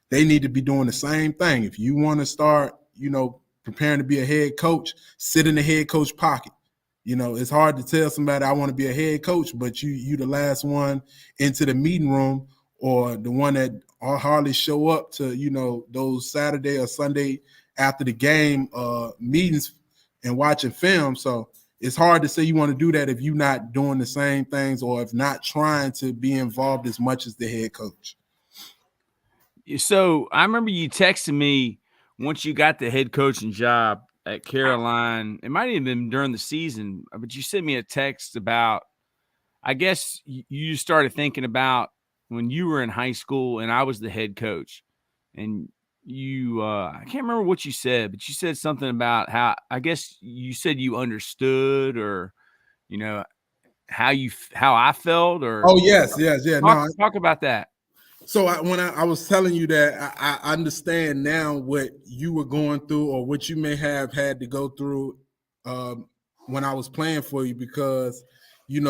S2: they need to be doing the same thing. If you want to start, preparing to be a head coach, sit in the head coach pocket. It's hard to tell somebody I want to be a head coach, but you the last one into the meeting room, or the one that hardly show up to, those Saturday or Sunday after the game meetings and watching film. So it's hard to say you want to do that if you're not doing the same things, or if not trying to be involved as much as the head coach.
S1: So I remember you texting me once you got the head coaching job at Caroline. It might have been during the season, but you sent me a text about, I guess you started thinking about when you were in high school and I was the head coach, and you, I can't remember what you said, but you said something about how, I guess you said you understood, or, how I felt, or.
S2: Oh, yes. Yeah.
S1: Talk about that.
S2: So when I was telling you that I understand now what you were going through, or what you may have had to go through when I was playing for you, because,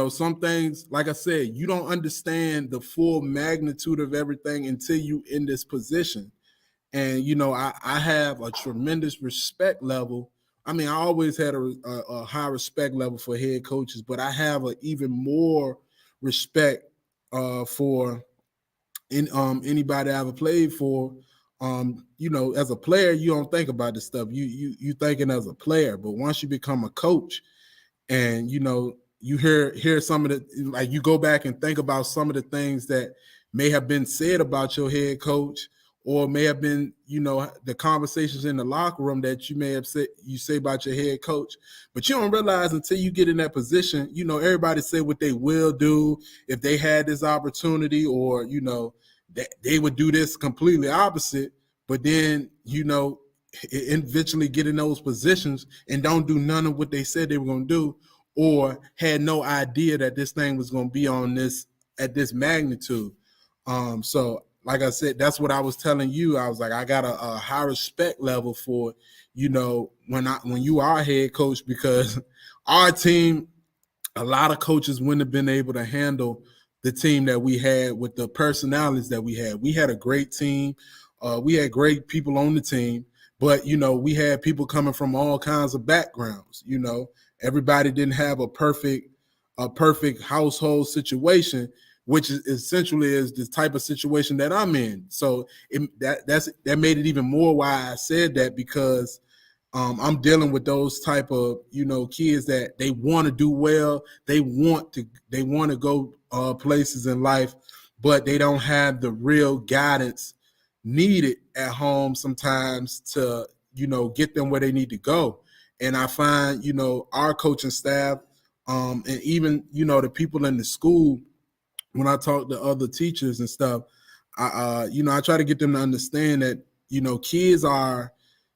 S2: some things, like I said, you don't understand the full magnitude of everything until you in this position. And, I have a tremendous respect level. I mean, I always had a high respect level for head coaches, but I have an even more respect for anybody I ever played for. As a player, you don't think about this stuff. You thinking as a player, but once you become a coach, and you hear some of the, like, you go back and think about some of the things that may have been said about your head coach, or may have been, the conversations in the locker room that you may have said, you say about your head coach, but you don't realize until you get in that position, everybody say what they will do if they had this opportunity, or, they would do this completely opposite, but then, eventually get in those positions and don't do none of what they said they were going to do, or had no idea that this thing was going to be at this magnitude. So like I said, that's what I was telling you. I was like, I got a high respect level for, when you are head coach, because our team, a lot of coaches wouldn't have been able to handle the team that we had with the personalities that we had. We had a great team. We had great people on the team, but we had people coming from all kinds of backgrounds. Everybody didn't have a perfect household situation, which is essentially is the type of situation that I'm in. So that made it even more why I said that, because I'm dealing with those type of kids that they want to do well, they want to go places in life, but they don't have the real guidance needed at home sometimes to get them where they need to go. And I find our coaching staff, and even the people in the school, when I talk to other teachers and stuff, I try to get them to understand that kids are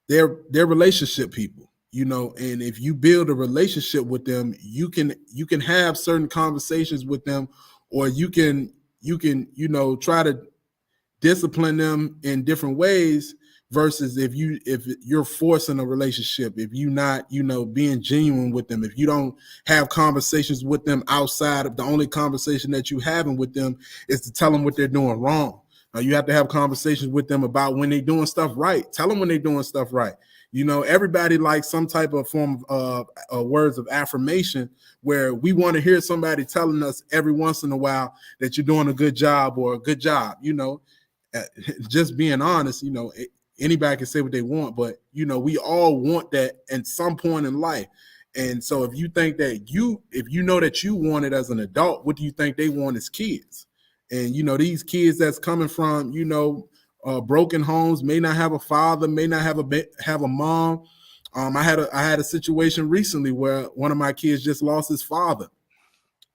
S2: they're relationship people, and if you build a relationship with them, you can have certain conversations with them, or you can try to discipline them in different ways, versus if you're forcing a relationship, if you're not being genuine with them, if you don't have conversations with them outside of the only conversation that you having with them is to tell them what they're doing wrong. You have to have conversations with them about when they're doing stuff right. Tell them when they're doing stuff right. Everybody likes some type of form of words of affirmation, where we want to hear somebody telling us every once in a while that you're doing a good job or a good job. Just being honest, anybody can say what they want, but we all want that at some point in life. And so if you think that if you know that you want it as an adult, what do you think they want as kids? And these kids that's coming from broken homes, may not have a father, may not have a mom. I had a situation recently where one of my kids just lost his father,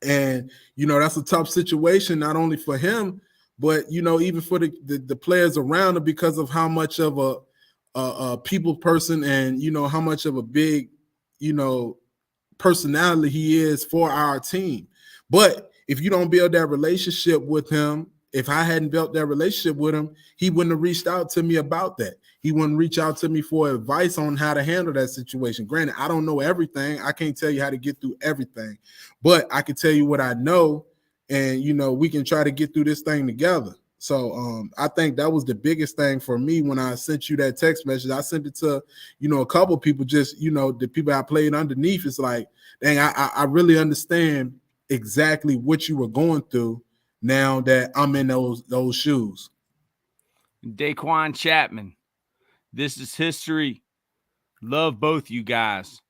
S2: and that's a tough situation, not only for him, but even for the players around him, because of how much of a people person, and how much of a big personality he is for our team. But if you don't build that relationship with him, if I hadn't built that relationship with him, he wouldn't have reached out to me about that. He wouldn't reach out to me for advice on how to handle that situation. Granted, I don't know everything. I can't tell you how to get through everything, but I can tell you what I know, and we can try to get through this thing together. So I think that was the biggest thing for me when I sent you that text message. I sent it to a couple people, just the people I played underneath. It's like, dang, I really understand exactly what you were going through now that I'm in those shoes.
S1: Daquan Chapman, this is history. Love both you guys.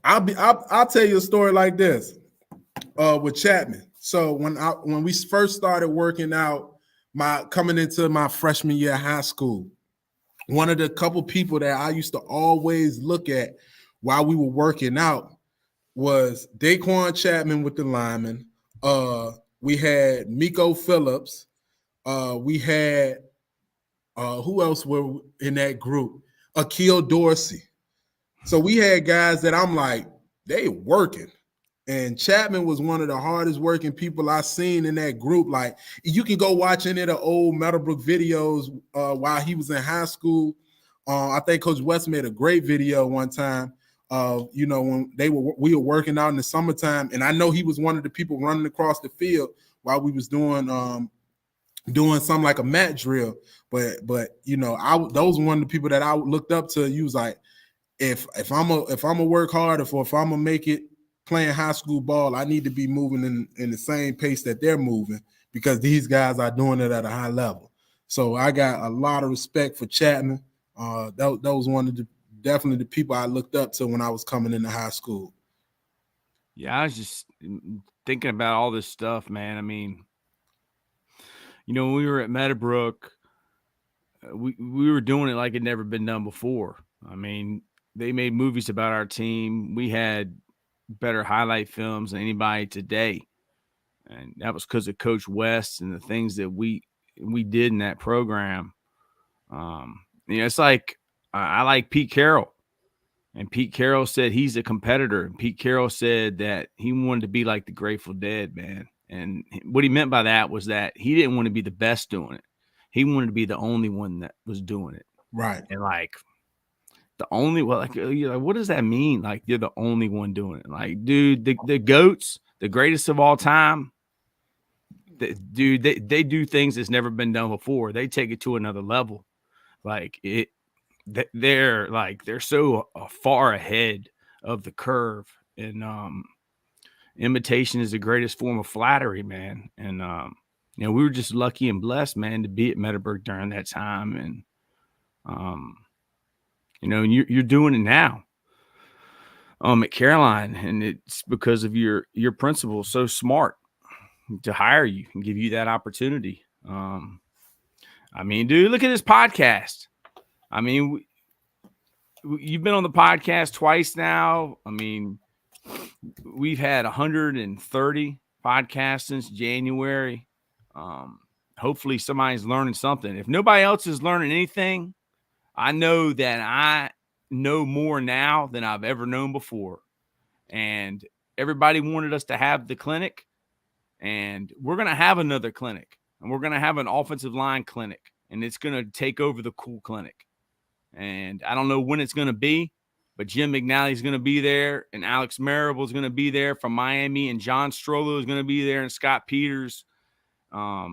S2: I'll tell you a story like this with Chapman. So when we first started working out, coming into my freshman year of high school, one of the couple people that I used to always look at while we were working out was Daquan Chapman with the linemen. We had Miko Phillips. We had who else were in that group? Akil Dorsey. So we had guys that I'm like, they working. And Chapman was one of the hardest working people I seen in that group. Like, you can go watch any of the old Meadowbrook videos while he was in high school. I think Coach West made a great video one time. When we were working out in the summertime, and I know he was one of the people running across the field while we was doing something like a mat drill. But those were one of the people that I looked up to. He was like, if I'm a work hard, if I'm gonna make it playing high school ball, I need to be moving in the same pace that they're moving, because these guys are doing it at a high level. So I got a lot of respect for Chapman. That was one of definitely the people I looked up to when I was coming into high school.
S1: Yeah, I was just thinking about all this stuff, man. I mean, when we were at Meadowbrook, we were doing it like it never been done before. I mean, they made movies about our team. We had better highlight films than anybody today, and that was because of Coach West and the things that we did in that program. It's like I like Pete Carroll, and Pete Carroll said he's a competitor, and Pete Carroll said that he wanted to be like the Grateful Dead, man. And what he meant by that was that he didn't want to be the best doing it. he wanted to be the only one that was doing it.
S2: Right.
S1: And like the only you're like, what does that mean? Like you're the only one doing it. Like, dude, the GOATs, the greatest of all time, they do things that's never been done before. They take it to another level. Like they're so far ahead of the curve. And imitation is the greatest form of flattery, man. And we were just lucky and blessed, man, to be at Meadowbrook during that time. And and you're doing it now at Caroline, and it's because of your principal so smart to hire you and give you that opportunity. I mean, dude, look at this podcast. I mean, you've been on the podcast twice now. I mean, we've had 130 podcasts since January. Hopefully somebody's learning something. If nobody else is learning anything, I know that I know more now than I've ever known before. And everybody wanted us to have the clinic, and we're going to have another clinic, and we're going to have an offensive line clinic, and it's going to take over the cool clinic. And I don't know when it's going to be, but Jim McNally is going to be there, and Alex Marable is going to be there from Miami, and John Strollo is going to be there, and Scott Peters. But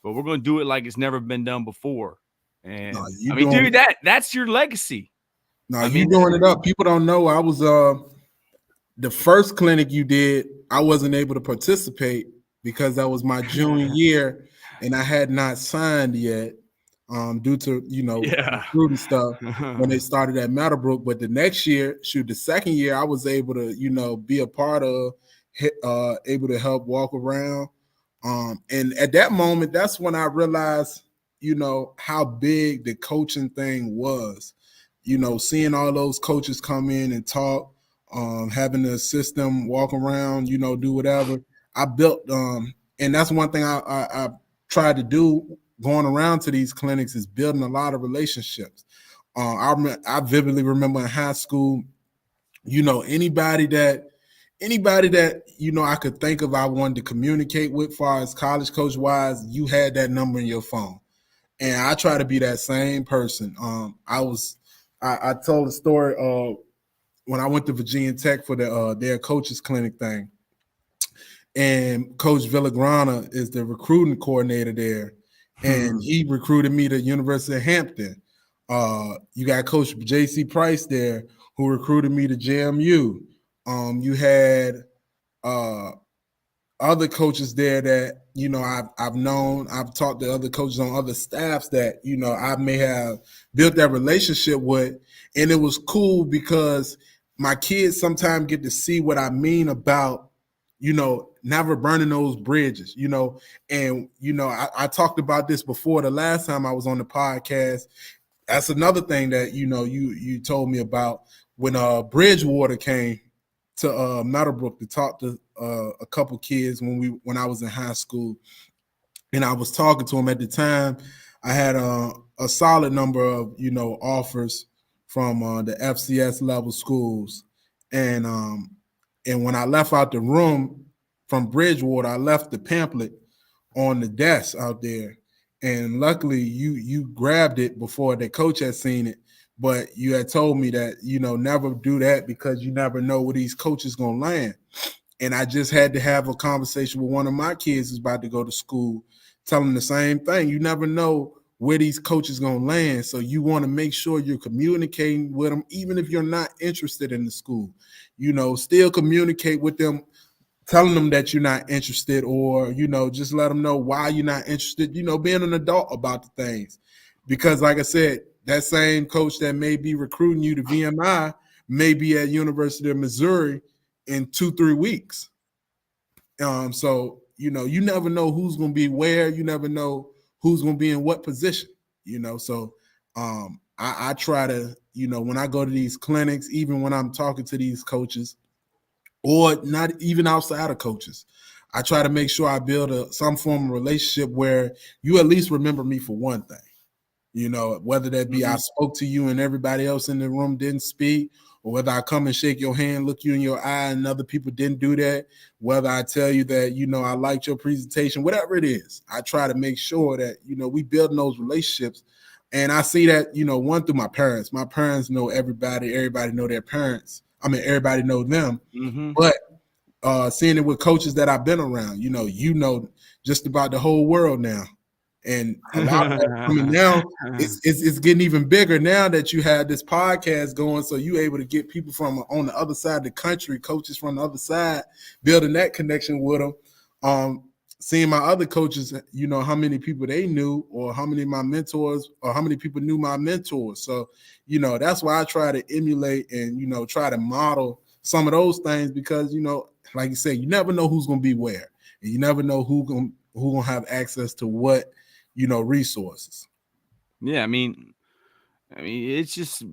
S1: we're going to do it like it's never been done before. And dude, that's your legacy.
S2: No, you're doing it up. People don't know. I was the first clinic you did, I wasn't able to participate because that was my junior year and I had not signed yet due to, recruiting stuff when they started at Meadowbrook. But the next year, the second year, I was able to, be a part of, able to help walk around. And at that moment, that's when I realized, how big the coaching thing was, seeing all those coaches come in and talk, having to assist them walk around, do whatever. I built, and that's one thing I tried to do going around to these clinics is building a lot of relationships. I vividly remember in high school, anybody that I could think of I wanted to communicate with, far as college coach wise, you had that number in your phone. And I try to be that same person. I told a story when I went to Virginia Tech for their coaches clinic thing. And Coach Villagrana is the recruiting coordinator there. And he recruited me to University of Hampton. You got Coach J.C. Price there who recruited me to JMU. You had other coaches there that, I've known. I've talked to other coaches on other staffs that, I may have built that relationship with. And it was cool because my kids sometimes get to see what I mean about, never burning those bridges, and, I talked about this before the last time I was on the podcast. That's another thing that, you told me about when Bridgewater came to Meadowbrook to talk to a couple kids when I was in high school, and I was talking to them at the time. I had a solid number of offers from the FCS level schools, and when I left out the room from Bridgewater, I left the pamphlet on the desk out there, and luckily you grabbed it before the coach had seen it. But you had told me that, never do that because you never know where these coaches going to land. And I just had to have a conversation with one of my kids who's about to go to school, telling them the same thing. You never know where these coaches going to land. So you want to make sure you're communicating with them, even if you're not interested in the school. Still communicate with them, telling them that you're not interested, or, just let them know why you're not interested, being an adult about the things. Because like I said, that same coach that may be recruiting you to VMI may be at University of Missouri in 2-3 weeks. So, you never know who's going to be where. You never know who's going to be in what position, So I try to, when I go to these clinics, even when I'm talking to these coaches, or not even outside of coaches, I try to make sure I build some form of relationship where you at least remember me for one thing. Whether that be I spoke to you and everybody else in the room didn't speak, or whether I come and shake your hand, look you in your eye, and other people didn't do that, whether I tell you that, I liked your presentation, whatever it is, I try to make sure that, we building those relationships. And I see that, one, through my parents. My parents know everybody know their parents. I mean, everybody know them.
S1: Mm-hmm.
S2: But seeing it with coaches that I've been around, just about the whole world now. And a lot of that, now it's getting even bigger now that you had this podcast going. So you able to get people from on the other side of the country, coaches from the other side, building that connection with them. Seeing my other coaches, how many people they knew, or how many of my mentors, or how many people knew my mentors. So, that's why I try to emulate and, try to model some of those things, because, like you say, you never know who's going to be where, and you never know who going to have access to what, resources.
S1: Yeah. I mean, it's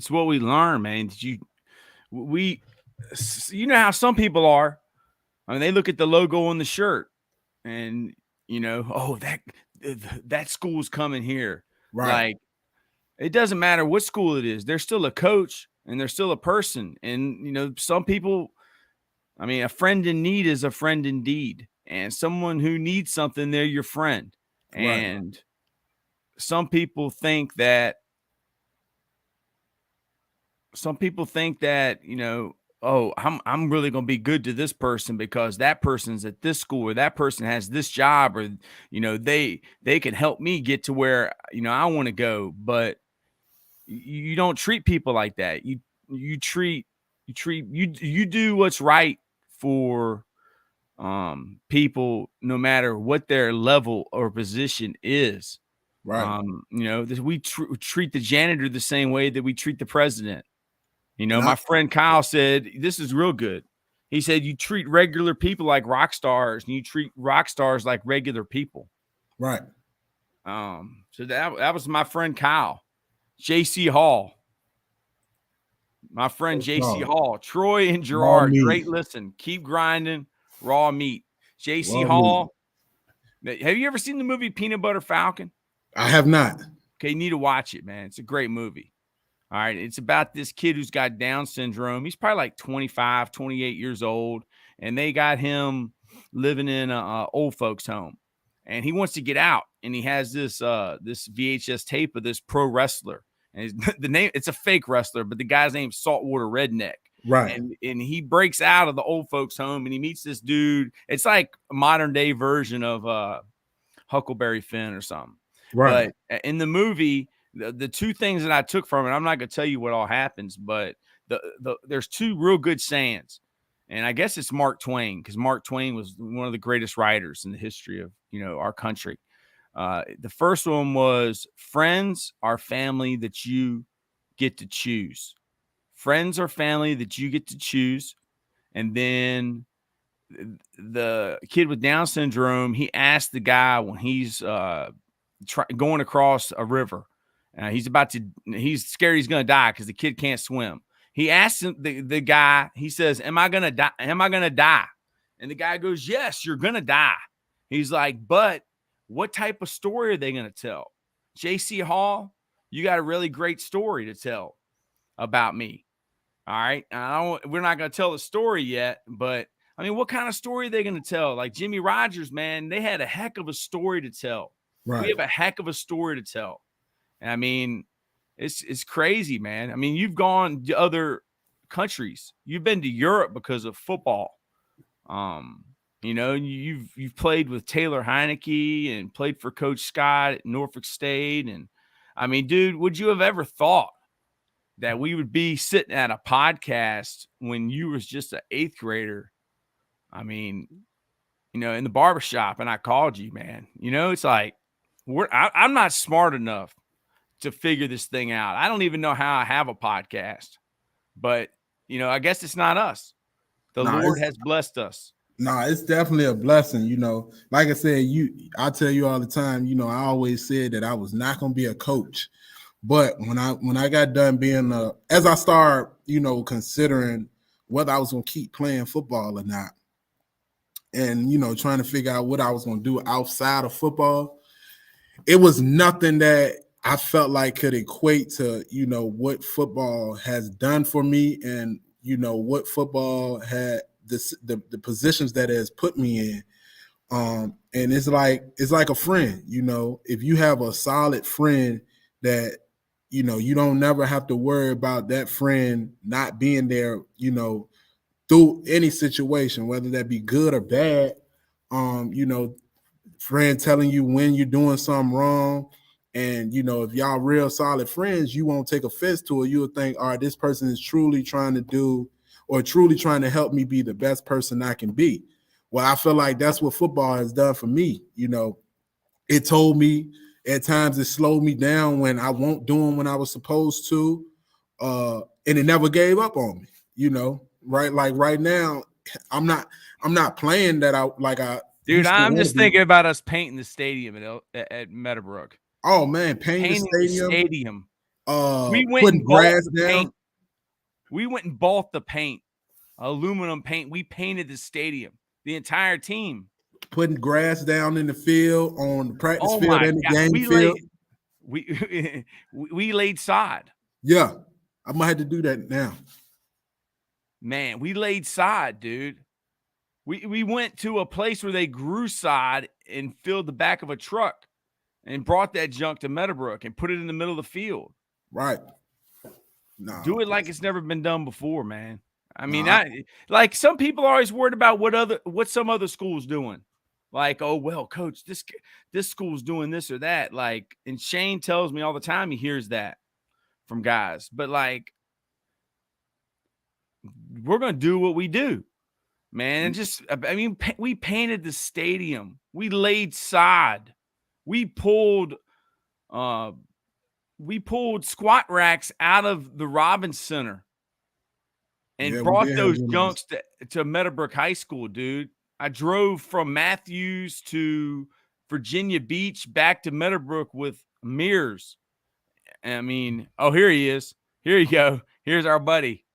S1: what we learn, man. How some people are. I mean, they look at the logo on the shirt and, oh, that school's coming here.
S2: Right.
S1: Like, it doesn't matter what school it is. They're still a coach and they're still a person. And, some people, a friend in need is a friend indeed. And someone who needs something, they're your friend. And some people think that, oh, I'm really going to be good to this person because that person's at this school, or that person has this job, or, they can help me get to where, I want to go. But you don't treat people like that. You do what's right for people, no matter what their level or position is.
S2: Right.
S1: We treat the janitor the same way that we treat the president. My friend Kyle said, this is real good. He said, you treat regular people like rock stars, and you treat rock stars like regular people.
S2: Right.
S1: So that was my friend Kyle. JC Hall. My friend JC Hall. Troy and Gerard. Great listen. Keep grinding. Raw meat. JC Hall. Have you ever seen the movie Peanut Butter Falcon?
S2: I have not.
S1: Okay, you need to watch it, man. It's a great movie. All right. It's about this kid who's got Down syndrome. He's probably like 25, 28 years old. And they got him living in a old folks home. And he wants to get out. And he has this VHS tape of this pro wrestler. And the name, it's a fake wrestler, but the guy's name's Saltwater Redneck.
S2: Right.
S1: And he breaks out of the old folks home and he meets this dude. It's like a modern day version of Huckleberry Finn or something.
S2: Right.
S1: But in the movie, the two things that I took from it, I'm not going to tell you what all happens, but there's two real good sayings. And I guess it's Mark Twain, because Mark Twain was one of the greatest writers in the history of, our country. The first one was, friends are family that you get to choose. Friends are family that you get to choose. And then the kid with Down syndrome, he asked the guy when he's going across a river. He's scared he's going to die because the kid can't swim. He asked the guy, he says, am I going to die? Am I going to die? And the guy goes, yes, you're going to die. He's like, but what type of story are they going to tell? JC Hall, you got a really great story to tell about me. All right. We're not going to tell the story yet, but what kind of story are they going to tell? Like Jimmy Rogers, man, they had a heck of a story to tell.
S2: Right.
S1: We have a heck of a story to tell. And it's crazy, man. You've gone to other countries. You've been to Europe because of football. You've played with Taylor Heinicke and played for Coach Scott at Norfolk State. And dude, would you have ever thought that we would be sitting at a podcast when you was just an 8th grader? In the barbershop, and I called you, man. It's like I'm not smart enough to figure this thing out. I don't even know how I have a podcast, but I guess it's not us. The Lord has blessed us.
S2: It's definitely a blessing. Like I said, I tell you all the time, I always said that I was not going to be a coach, but when I got done being as I started, considering whether I was going to keep playing football or not, and, trying to figure out what I was going to do outside of football, it was nothing that I felt like could equate to, what football has done for me, and, what football had the positions that it has put me in. And it's like a friend, if you have a solid friend that, you don't never have to worry about that friend not being there, through any situation, whether that be good or bad. Friend telling you when you're doing something wrong. And, if y'all real solid friends, you won't take offense to it. You'll think, all right, this person is truly trying to do or truly trying to help me be the best person I can be. Well, I feel like that's what football has done for me. It told me at times, it slowed me down when I won't doing when I was supposed to. And it never gave up on me, right? Like right now, I'm not playing that I
S1: Dude, I'm just thinking about us painting the stadium at Meadowbrook.
S2: Oh man, painting the
S1: stadium.
S2: We went putting grass down.
S1: Paint. We went and bought the paint, aluminum paint. We painted the stadium, the entire team.
S2: Putting grass down in the field, on the practice field, and the game field.
S1: We laid sod.
S2: Yeah, I might have to do that now.
S1: Man, we laid sod, dude. We went to a place where they grew sod and filled the back of a truck and brought that junk to Meadowbrook and put it in the middle of the field.
S2: Right.
S1: No. Do it like it's never been done before, man. I mean, like some people are always worried about what some other school's doing. Like, oh, well, coach, this school's doing this or that. Like, and Shane tells me all the time he hears that from guys. But, like, we're going to do what we do. Man, we painted the stadium. We laid sod. We pulled squat racks out of the Robbins Center and brought those junks to Meadowbrook High School, dude. I drove from Matthews to Virginia Beach back to Meadowbrook with mirrors. I mean, oh, here he is. Here you go. Here's our buddy,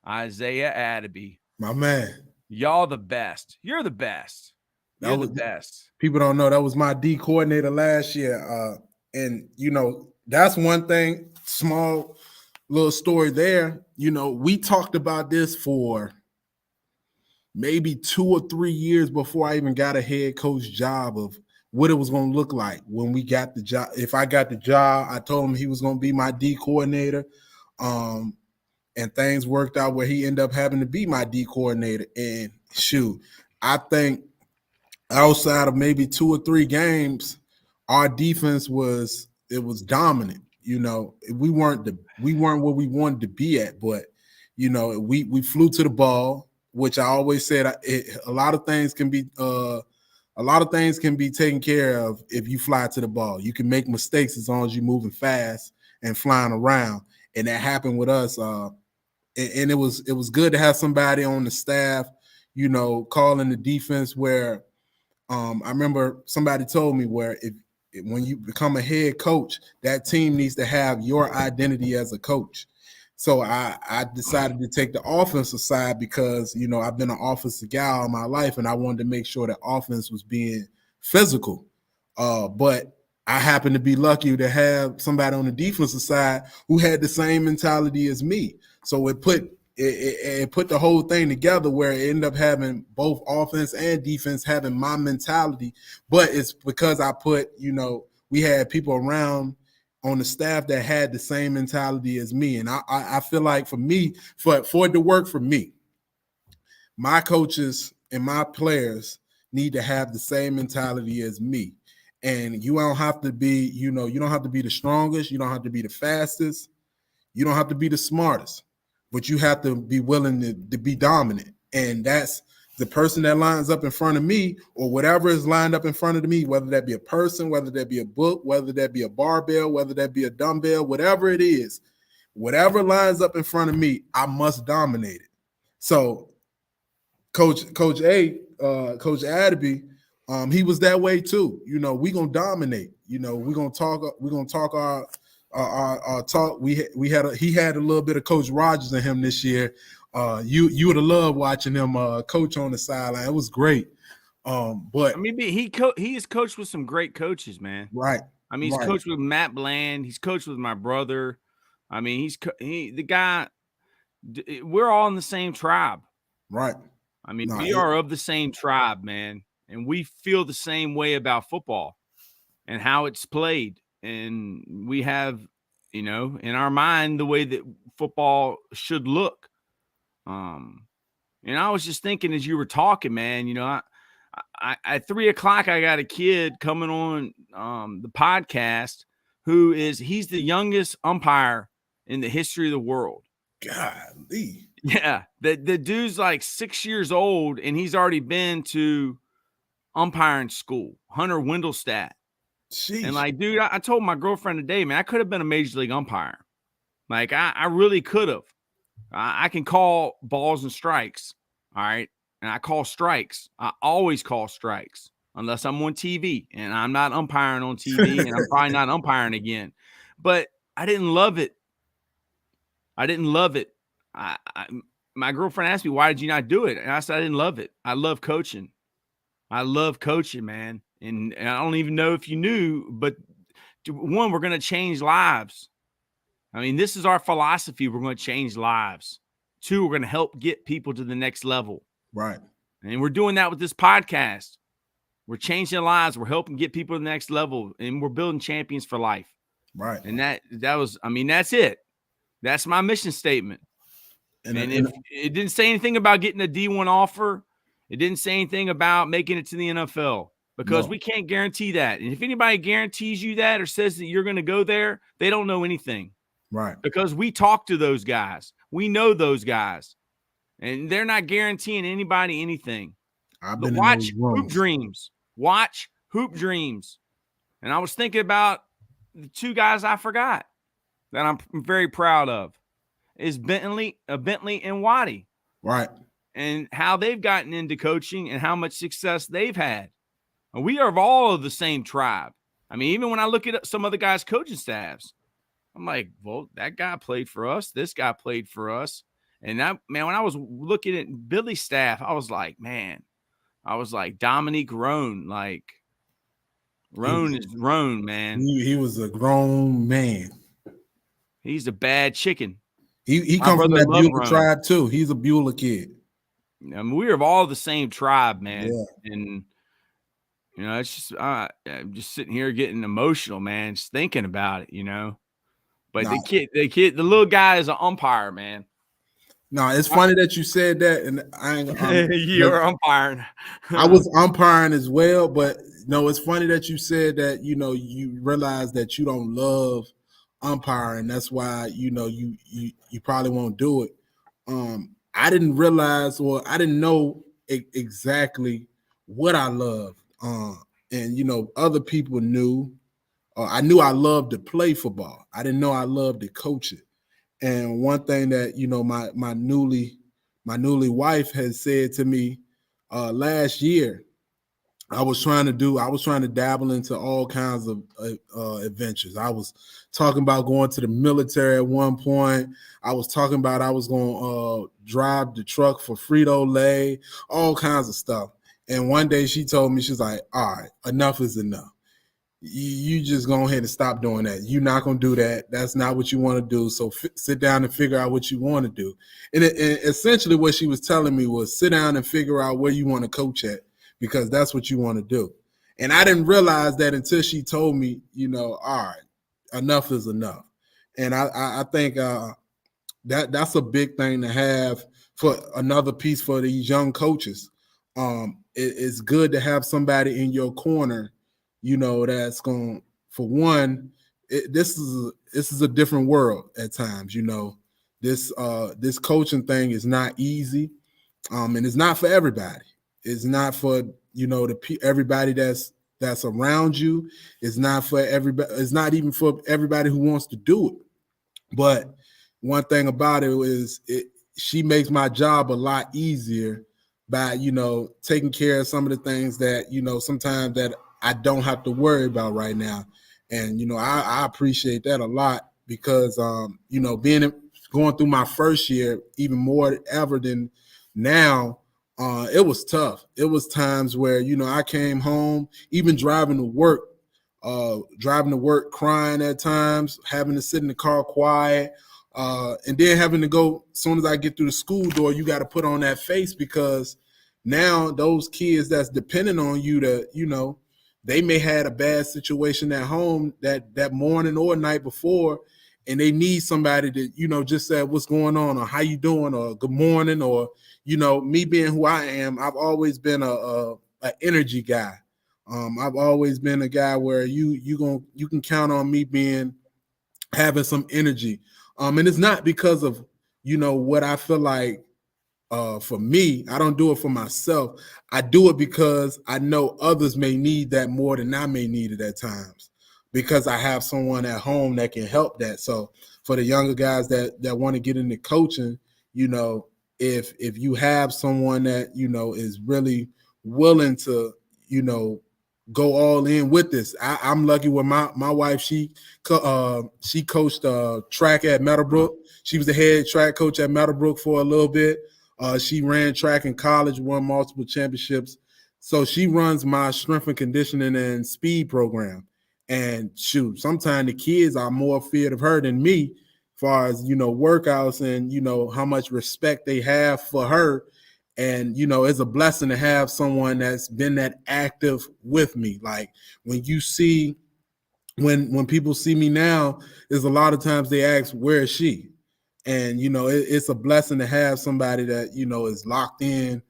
S1: Isaiah Adeby.
S2: My man.
S1: Y'all the best. You're the best. You're the best.
S2: People don't know that was my D coordinator last year. And, that's one thing, small little story there. We talked about this for maybe 2 or 3 years before I even got a head coach job of what it was going to look like when we got the job. If I got the job, I told him he was going to be my D coordinator. And things worked out where he ended up having to be my D coordinator. And shoot, I think outside of maybe 2 or 3 games, our defense was dominant. We weren't where we wanted to be at, but we flew to the ball, which I always said a lot of things can be taken care of if you fly to the ball. You can make mistakes as long as you're moving fast and flying around, and that happened with us. And it was good to have somebody on the staff, calling the defense where I remember somebody told me where when you become a head coach, that team needs to have your identity as a coach. So I decided to take the offensive side because, I've been an offensive guy all my life, and I wanted to make sure that offense was being physical. But I happened to be lucky to have somebody on the defensive side who had the same mentality as me. So it put the whole thing together where it ended up having both offense and defense having my mentality. But it's because I put, we had people around on the staff that had the same mentality as me. And I feel like for me, for it to work for me, my coaches and my players need to have the same mentality as me. And you don't have to be, you don't have to be the strongest. You don't have to be the fastest. You don't have to be the smartest, but you have to be willing to be dominant. And that's the person that lines up in front of me or whatever is lined up in front of me, whether that be a person, whether that be a book, whether that be a barbell, whether that be a dumbbell, whatever it is, whatever lines up in front of me, I must dominate it. So Coach Adeby, he was that way too. We're gonna dominate. We're gonna talk our talk. He had a little bit of Coach Rogers in him this year. You would have loved watching him coach on the sideline. It was great. But
S1: I mean, he is coached with some great coaches, man.
S2: Right.
S1: I mean, he's coached with Matt Bland. He's coached with my brother. I mean, the guy. We're all in the same tribe.
S2: Right.
S1: I mean, we are of the same tribe, man. And we feel the same way about football and how it's played. And we have, in our mind, the way that football should look. And I was just thinking as you were talking, man, I at 3:00, I got a kid coming on the podcast he's the youngest umpire in the history of the world.
S2: Golly.
S1: Yeah. The dude's like 6 years old and he's already been to umpiring school, Hunter Wendelstadt.
S2: Sheesh.
S1: And like, dude, I told my girlfriend today, man, I could have been a major league umpire. Like I really could have. I can call balls and strikes. All right. And I call strikes. I always call strikes unless I'm on TV, and I'm not umpiring on TV and I'm probably not umpiring again. But I didn't love it. My girlfriend asked me, why did you not do it? And I said, I didn't love it. I love coaching. I love coaching, man. And I don't even know if you knew, but one, we're going to change lives. I mean, this is our philosophy. We're going to change lives. Two, we're going to help get people to the next level.
S2: Right.
S1: And we're doing that with this podcast. We're changing lives. We're helping get people to the next level, and we're building champions for life.
S2: Right.
S1: And that's it. That's my mission statement. And if it didn't say anything about getting a D1 offer, it didn't say anything about making it to the NFL, because we can't guarantee that. And if anybody guarantees you that or says that you're going to go there, they don't know anything.
S2: Right.
S1: Because we talk to those guys. We know those guys. And they're not guaranteeing anybody anything.
S2: But
S1: watch Hoop Dreams. Watch Hoop Dreams. And I was thinking about the two guys I forgot that I'm very proud of is Bentley and Waddy.
S2: Right.
S1: And how they've gotten into coaching and how much success they've had. And we are all of the same tribe. I mean, even when I look at some of the guys' coaching staffs, I'm like, well, that guy played for us. This guy played for us. And that, man, when I was looking at Billy's staff, I was like, Dominique Roan. Like, Roan is Roan, man.
S2: He was a grown man.
S1: He's a bad chicken.
S2: He comes from that Beulah tribe, too. He's a Beulah kid.
S1: I mean, we are all the same tribe, man.
S2: Yeah.
S1: And, it's just, I'm just sitting here getting emotional, man, just thinking about it, But the little guy is an umpire, man.
S2: No, it's funny that you said that, and I ain't.
S1: You're umpiring.
S2: I was umpiring as well, but it's funny that you said that. You realize that you don't love umpiring. That's why you probably won't do it. I didn't realize, or I didn't know exactly what I loved. And other people knew. I knew I loved to play football. I didn't know I loved to coach it. And one thing that my newly wife has said to me last year, I was trying to dabble into all kinds of adventures. I was talking about going to the military at one point. I was talking about I was going to drive the truck for Frito-Lay, all kinds of stuff. And one day she told me, she's like, all right, enough is enough. You just go ahead and stop doing that. You're not going to do that. That's not what you want to do. So sit down and figure out what you want to do. And essentially what she was telling me was sit down and figure out where you want to coach at, because that's what you want to do. And I didn't realize that until she told me, all right, enough is enough. And I think that's a big thing to have for another piece for these young coaches. It's good to have somebody in your corner, that's going, for one, this is a different world at times. This coaching thing is not easy, and it's not for everybody. It's not for everybody that's around you. It's not for everybody. It's not even for everybody who wants to do it. But one thing about it is she makes my job a lot easier by taking care of some of the things that sometimes that I don't have to worry about right now. And I appreciate that a lot, because going through my first year, even more ever than now, it was tough. It was times where I came home, even driving to work, driving to work crying at times, having to sit in the car quiet, and then having to go, as soon as I get through the school door, you got to put on that face, because now those kids that's depending on you to, they may had a bad situation at home that morning or night before, and they need somebody to, just say what's going on, or how you doing, or good morning, or, me being who I am, I've always been a energy guy. I've always been a guy where you can count on me having some energy. And it's not because of, what I feel like for me. I don't do it for myself. I do it because I know others may need that more than I may need it at times, because I have someone at home that can help that. So for the younger guys that want to get into coaching, if you have someone that, is really willing to, go all in with this. I'm lucky with my wife. She coached track at Meadowbrook. She was the head track coach at Meadowbrook for a little bit. She ran track in college, won multiple championships. So she runs my strength and conditioning and speed program. And shoot, sometimes the kids are more feared of her than me, as far as, workouts and, how much respect they have for her. And, it's a blessing to have someone that's been that active with me. Like when you see, when people see me now, there's a lot of times they ask, where is she? And, it's a blessing to have somebody that, is locked in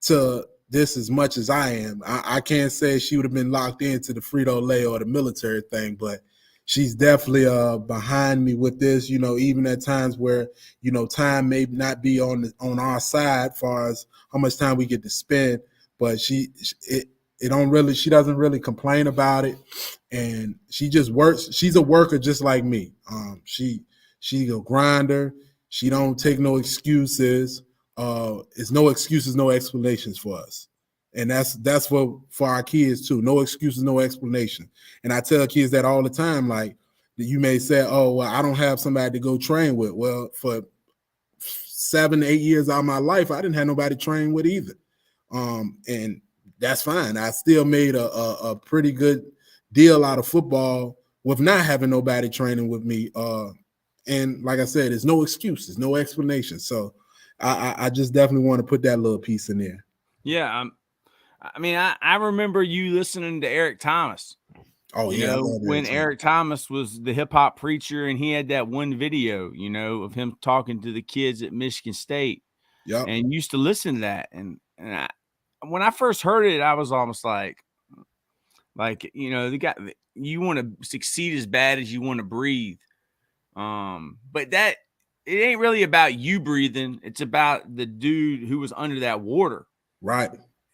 S2: to this as much as I am. I can't say she would have been locked into the Frito-Lay or the military thing, but she's definitely behind me with this, even at times where, time may not be on our side as far as how much time we get to spend, but she doesn't really complain about it. And she just works. She's a worker just like me. She's a grinder. She don't take no excuses. It's no excuses, no explanations for us. And that's for our kids too. No excuses, no explanation. And I tell kids that all the time. Like, you may say, oh, well, I don't have somebody to go train with. Well, for 7 to 8 years out of my life, I didn't have nobody to train with either. And that's fine. I still made a pretty good deal out of football with not having nobody training with me. And like I said, there's no excuses, no explanations. So I just definitely want to put that little piece in there.
S1: Yeah. I remember you listening to Eric Thomas.
S2: Oh, yeah.
S1: When Eric Thomas was the hip hop preacher, and he had that one video, of him talking to the kids at Michigan State.
S2: Yeah.
S1: And used to listen to that. And when I first heard it, I was almost like, the guy, you want to succeed as bad as you want to breathe. But that, it ain't really about you breathing. It's about the dude who was under that water.
S2: Right.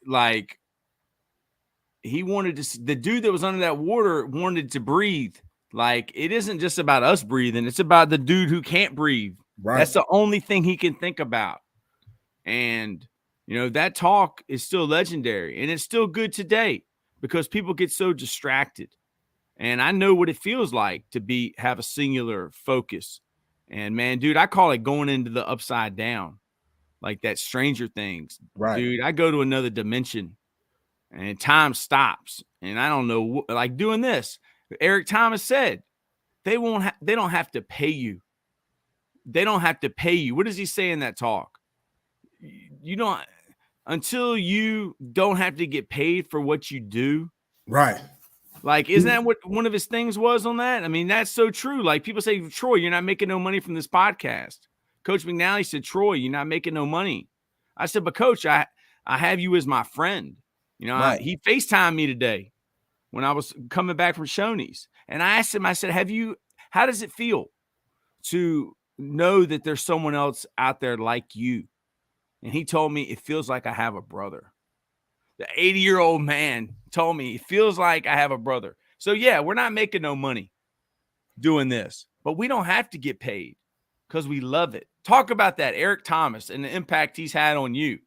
S1: Like, the dude that was under that water wanted to breathe. Like, it isn't just about us breathing. It's about the dude who can't breathe.
S2: Right.
S1: That's the only thing he can think about. And, that talk is still legendary, and it's still good today because people get so distracted. And I know what it feels like to have a singular focus. And man, dude, I call it going into the upside down, like that Stranger Things.
S2: Right.
S1: Dude, I go to another dimension and time stops. And I don't know, like doing this. Eric Thomas said, they don't have to pay you. They don't have to pay you. What does he say in that talk? You don't, until you don't have to get paid for what you do.
S2: Right.
S1: Like, isn't that what one of his things was on that? I mean, that's so true. Like, people say, Troy, you're not making no money from this podcast. Coach McNally said, Troy, you're not making no money. I said, but Coach, I have you as my friend.
S2: Right.
S1: He FaceTimed me today when I was coming back from Shoney's. And I asked him, I said, how does it feel to know that there's someone else out there like you? And he told me, it feels like I have a brother. The 80-year-old man told me, it feels like I have a brother. So, yeah, we're not making no money doing this, but we don't have to get paid because we love it. Talk about that, Eric Thomas, and the impact he's had on you.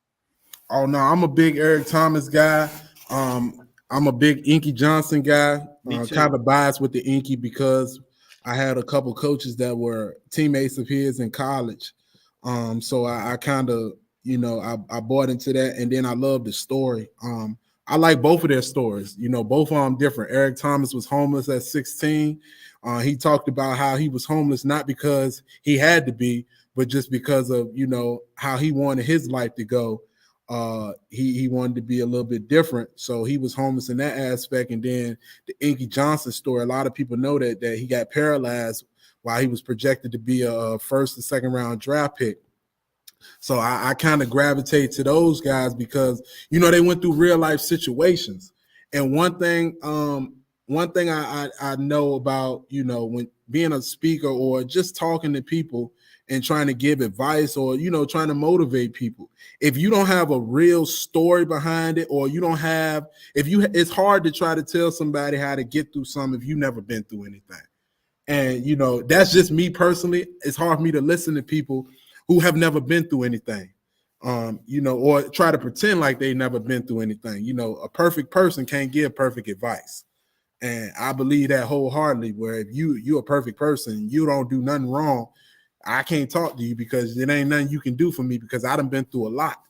S2: Oh, no, I'm a big Eric Thomas guy. I'm a big Inky Johnson guy. Kind of biased with the Inky because I had a couple coaches that were teammates of his in college. So I kind of, I bought into that, and then I love the story. I like both of their stories. You know, both of them different. Eric Thomas was homeless at 16. He talked about how he was homeless not because he had to be, but just because of, you know, how he wanted his life to go. He wanted to be a little bit different, so he was homeless in that aspect. And then the Inky Johnson story, a lot of people know that he got paralyzed while he was projected to be a first and second round draft pick. So I kind of gravitate to those guys because, you know, they went through real life situations. And one thing I know about, you know, when being a speaker or just talking to people and trying to give advice or, you know, trying to motivate people, if you don't have a real story behind it, or you don't have, it's hard to try to tell somebody how to get through something if you've never been through anything. And, you know, that's just me personally. It's hard for me to listen to people who have never been through anything, you know, or try to pretend like they've never been through anything. You know, a perfect person can't give perfect advice. And I believe that wholeheartedly, where if you're a perfect person, you don't do nothing wrong, I can't talk to you because it ain't nothing you can do for me because I done been through a lot.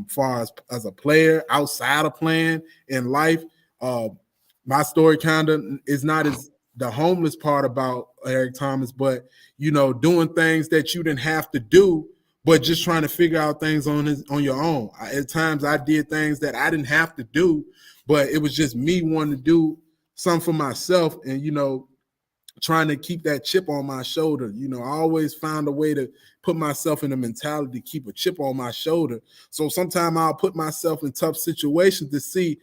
S2: Far as a player, outside of playing in life, my story kind of is not as the homeless part about Eric Thomas, but, you know, doing things that you didn't have to do, but just trying to figure out things on your own. At times I did things that I didn't have to do, but it was just me wanting to do something for myself and, you know, trying to keep that chip on my shoulder. You know, I always found a way to put myself in a mentality to keep a chip on my shoulder. So sometimes I'll put myself in tough situations to see,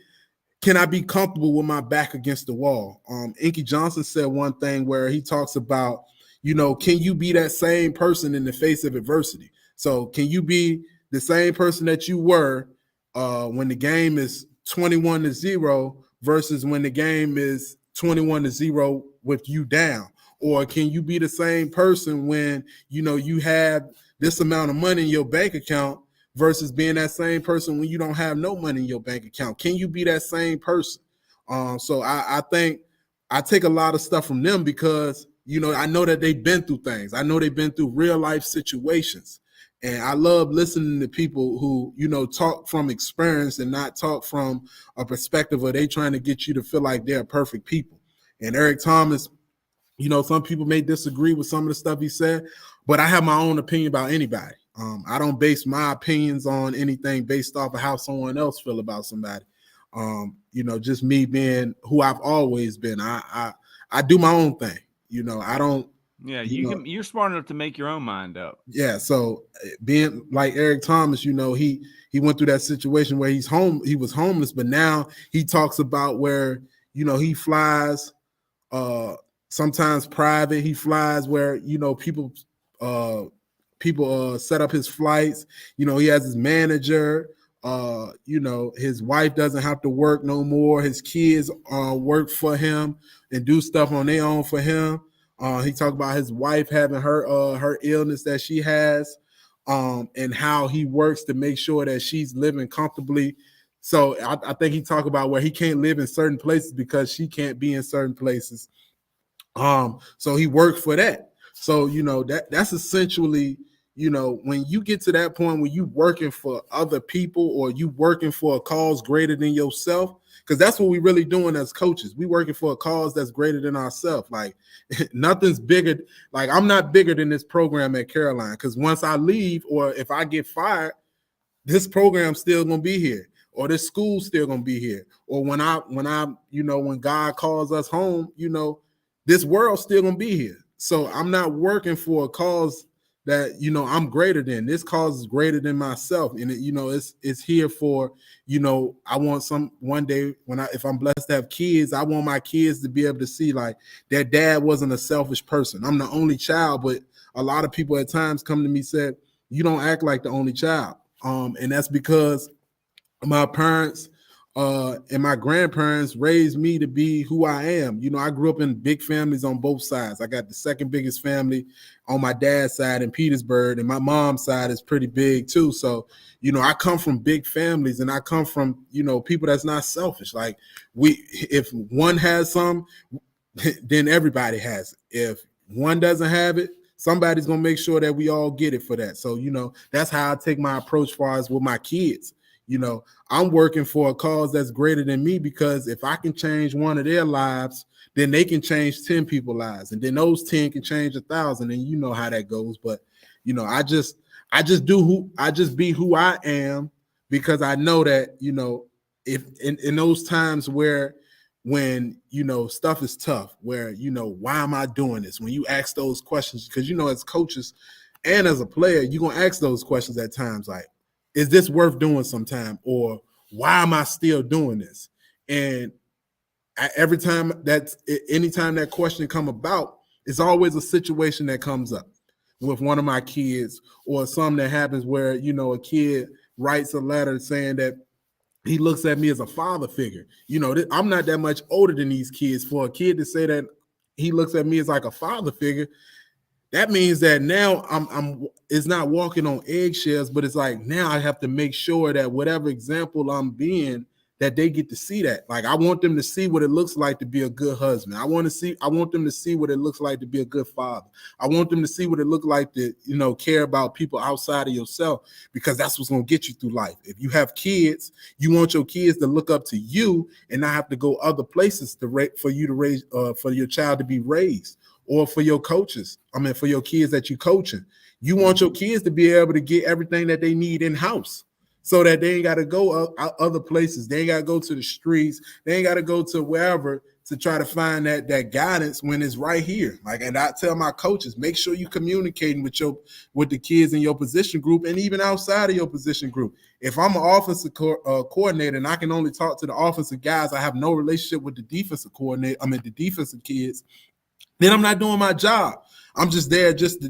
S2: can I be comfortable with my back against the wall? Inky Johnson said one thing where he talks about, you know, can you be that same person in the face of adversity? So can you be the same person that you were when the game is 21-0 versus when the game is 21-0 with you down? Or can you be the same person when, you know, you have this amount of money in your bank account versus being that same person when you don't have no money in your bank account? Can you be that same person? So I think I take a lot of stuff from them because, you know, I know that they've been through things. I know they've been through real life situations. And I love listening to people who, you know, talk from experience and not talk from a perspective of they trying to get you to feel like they're perfect people. And Eric Thomas, you know, some people may disagree with some of the stuff he said, but I have my own opinion about anybody. I don't base my opinions on anything based off of how someone else feel about somebody. You know, just me being who I've always been. I do my own thing. You know, I don't.
S1: Yeah, you're smart enough to make your own mind up.
S2: Yeah, so being like Eric Thomas, you know, he went through that situation where he was homeless, but now he talks about where, you know, he flies sometimes private. He flies where, you know, people set up his flights. You know, he has his manager. You know, his wife doesn't have to work no more. His kids work for him and do stuff on their own for him. He talked about his wife having her illness that she has, and how he works to make sure that she's living comfortably. So I think he talked about where he can't live in certain places because she can't be in certain places. So he worked for that. So, you know, that's essentially, you know, when you get to that point where you working for other people or you working for a cause greater than yourself, because that's what we really doing as coaches. We working for a cause that's greater than ourselves. Like nothing's bigger. Like I'm not bigger than this program at Caroline, because once I leave or if I get fired, this program's still gonna be here, or this school's still gonna be here, or when you know, when God calls us home, you know, this world's still gonna be here. So I'm not working for a cause that, you know, I'm greater than. This cause is greater than myself, and you know, it's here for, you know, I want one day if I'm blessed to have kids, I want my kids to be able to see like their dad wasn't a selfish person. I'm the only child, but a lot of people at times come to me said, you don't act like the only child, and that's because my parents and my grandparents raised me to be who I am. You know, I grew up in big families on both sides. I got the second biggest family on my dad's side in Petersburg, and my mom's side is pretty big too. So, you know, I come from big families, and I come from, you know, people that's not selfish. Like if one has some, then everybody has it. If one doesn't have it, somebody's gonna make sure that we all get it for that. So, you know, that's how I take my approach as far as with my kids. I'm working for a cause that's greater than me, because if I can change one of their lives, then they can change 10 people's lives, and then those 10 can change 1,000, and you know how that goes. But I just be who I am, because I know that if in those times when stuff is tough, where why am I doing this, when you ask those questions, because as coaches and as a player, you're going to ask those questions at times, like, is this worth doing sometime, or why am I still doing this? And anytime that question come about, it's always a situation that comes up with one of my kids, or something that happens where a kid writes a letter saying that he looks at me as a father figure. I'm not that much older than these kids. For a kid to say that he looks at me as like a father figure, that means that now I'm it's not walking on eggshells, but it's like now I have to make sure that whatever example I'm being, that they get to see that. Like, I want them to see what it looks like to be a good husband. I want them to see what it looks like to be a good father. I want them to see what it looks like to, care about people outside of yourself, because that's what's going to get you through life. If you have kids, you want your kids to look up to you and not have to go other places for you to raise, for your child to be raised, or for your coaches. For your kids that you're coaching. You want your kids to be able to get everything that they need in-house, so that they ain't got to go other places. They ain't got to go to the streets. They ain't got to go to wherever to try to find that guidance when it's right here. Like, and I tell my coaches, make sure you communicating with the kids in your position group, and even outside of your position group. If I'm an offensive coordinator and I can only talk to the offensive guys, I have no relationship with the defensive coordinator. The defensive kids. Then I'm not doing my job. I'm just there just to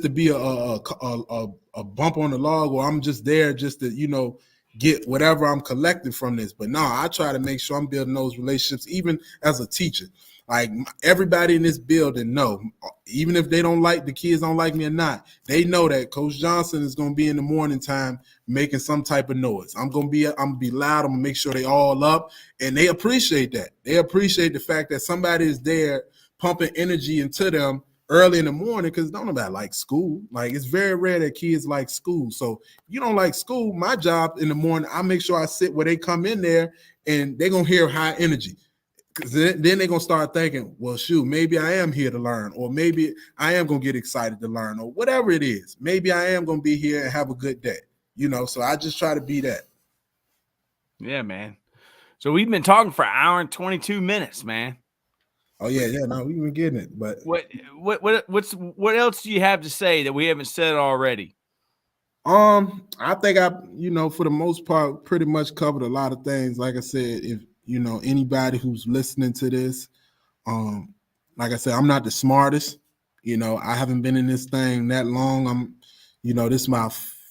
S2: be a bump on the log, or I'm just there just to, get whatever I'm collecting from this. But no, I try to make sure I'm building those relationships, even as a teacher. Like, everybody in this building know, even if the kids don't like me or not, they know that Coach Johnson is going to be in the morning time making some type of noise. I'm going to be loud. I'm going to make sure they all up, and they appreciate that. They appreciate the fact that somebody is there pumping energy into them early in the morning, because don't nobody like school. Like, it's very rare that kids like school. So if you don't like school, my job in the morning, I make sure I sit where they come in there and they're going to hear high energy. Because then they're going to start thinking, well, shoot, maybe I am here to learn, or maybe I am going to get excited to learn, or whatever it is. Maybe I am going to be here and have a good day. So I just try to be that.
S1: Yeah, man. So we've been talking for 1 hour and 22 minutes, man.
S2: Oh yeah, no, we've been getting it. But
S1: what else do you have to say that we haven't said already?
S2: I think for the most part, pretty much covered a lot of things. Like I said, if anybody who's listening to this, like I said, I'm not the smartest. I haven't been in this thing that long. I'm, this is my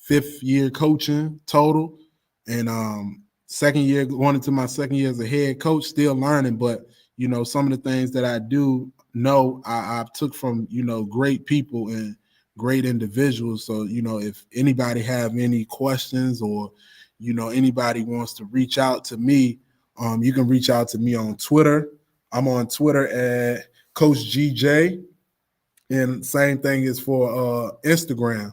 S2: 5th year coaching total, and going into my 2nd year as a head coach, still learning. But some of the things that I do know, I've took from great people and great individuals. So if anybody have any questions, or anybody wants to reach out to me, you can reach out to me on Twitter. I'm on Twitter at Coach GJ, and same thing is for Instagram.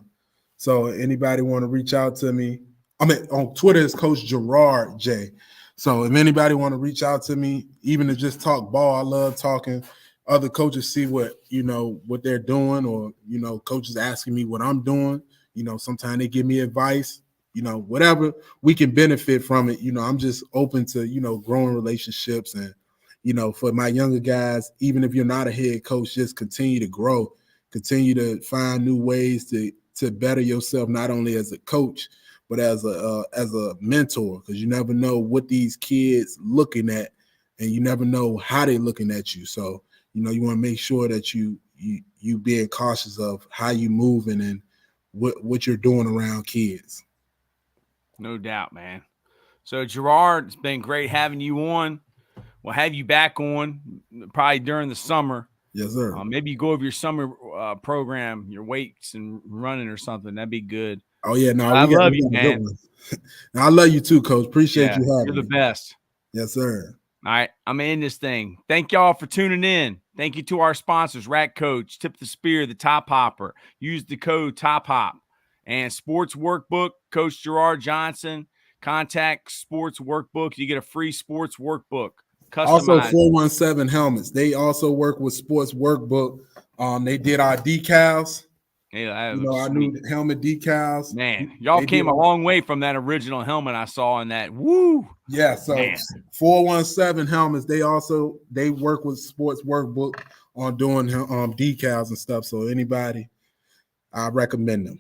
S2: So anybody want to reach out to me, on Twitter is Coach Gerard J. So if anybody want to reach out to me, even to just talk ball, I love talking. Other coaches see what they're doing, or coaches asking me what I'm doing. Sometimes they give me advice. Whatever we can benefit from it. I'm just open to growing relationships, and for my younger guys, even if you're not a head coach, just continue to grow, continue to find new ways to better yourself, not only as a coach, but as a mentor, because you never know what these kids looking at, and you never know how they're looking at you. So, you want to make sure that you being cautious of how you moving and what you're doing around kids.
S1: No doubt, man. So, Gerard, it's been great having you on. We'll have you back on probably during the summer.
S2: Yes, sir.
S1: Maybe you go over your summer program, your weights and running or something. That'd be good.
S2: Oh yeah, no,
S1: I love you, man.
S2: I love you too, Coach. Appreciate you having me.
S1: You're the best.
S2: Yes, sir.
S1: All right, I'm gonna end this thing. Thank y'all for tuning in. Thank you to our sponsors, Rack Coach, Tip the Spear, the Top Hopper. Use the code Top Hop, And sports workbook, Coach Gerard Johnson, contact sports workbook. You get a free sports workbook.
S2: Also,
S1: Customized.
S2: 417 helmets. They also work with sports workbook. They did our decals.
S1: Yeah,
S2: You know, our new helmet decals.
S1: Man, y'all came a long way from that original helmet I saw in that. Woo!
S2: Yeah, so
S1: Man.
S2: 417 helmets. They work with sports workbook on doing decals and stuff. So anybody, I recommend them.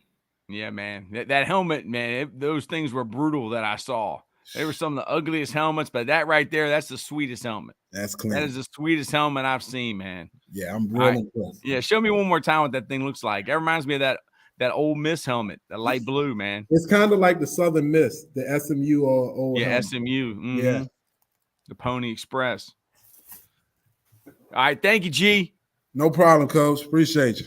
S1: Yeah, man. That helmet, man, those things were brutal that I saw. They were some of the ugliest helmets, but that right there, that's the sweetest helmet.
S2: That's clean.
S1: That is the sweetest helmet I've seen, man.
S2: Yeah, I'm really impressed.
S1: Yeah, show me one more time what that thing looks like. That reminds me of that Ole Miss helmet, the light blue, man.
S2: It's kind of like the Southern Miss, the SMU or old helmet.
S1: SMU. Mm-hmm.
S2: Yeah.
S1: The Pony Express. All right, thank you, G.
S2: No problem, Coach. Appreciate you.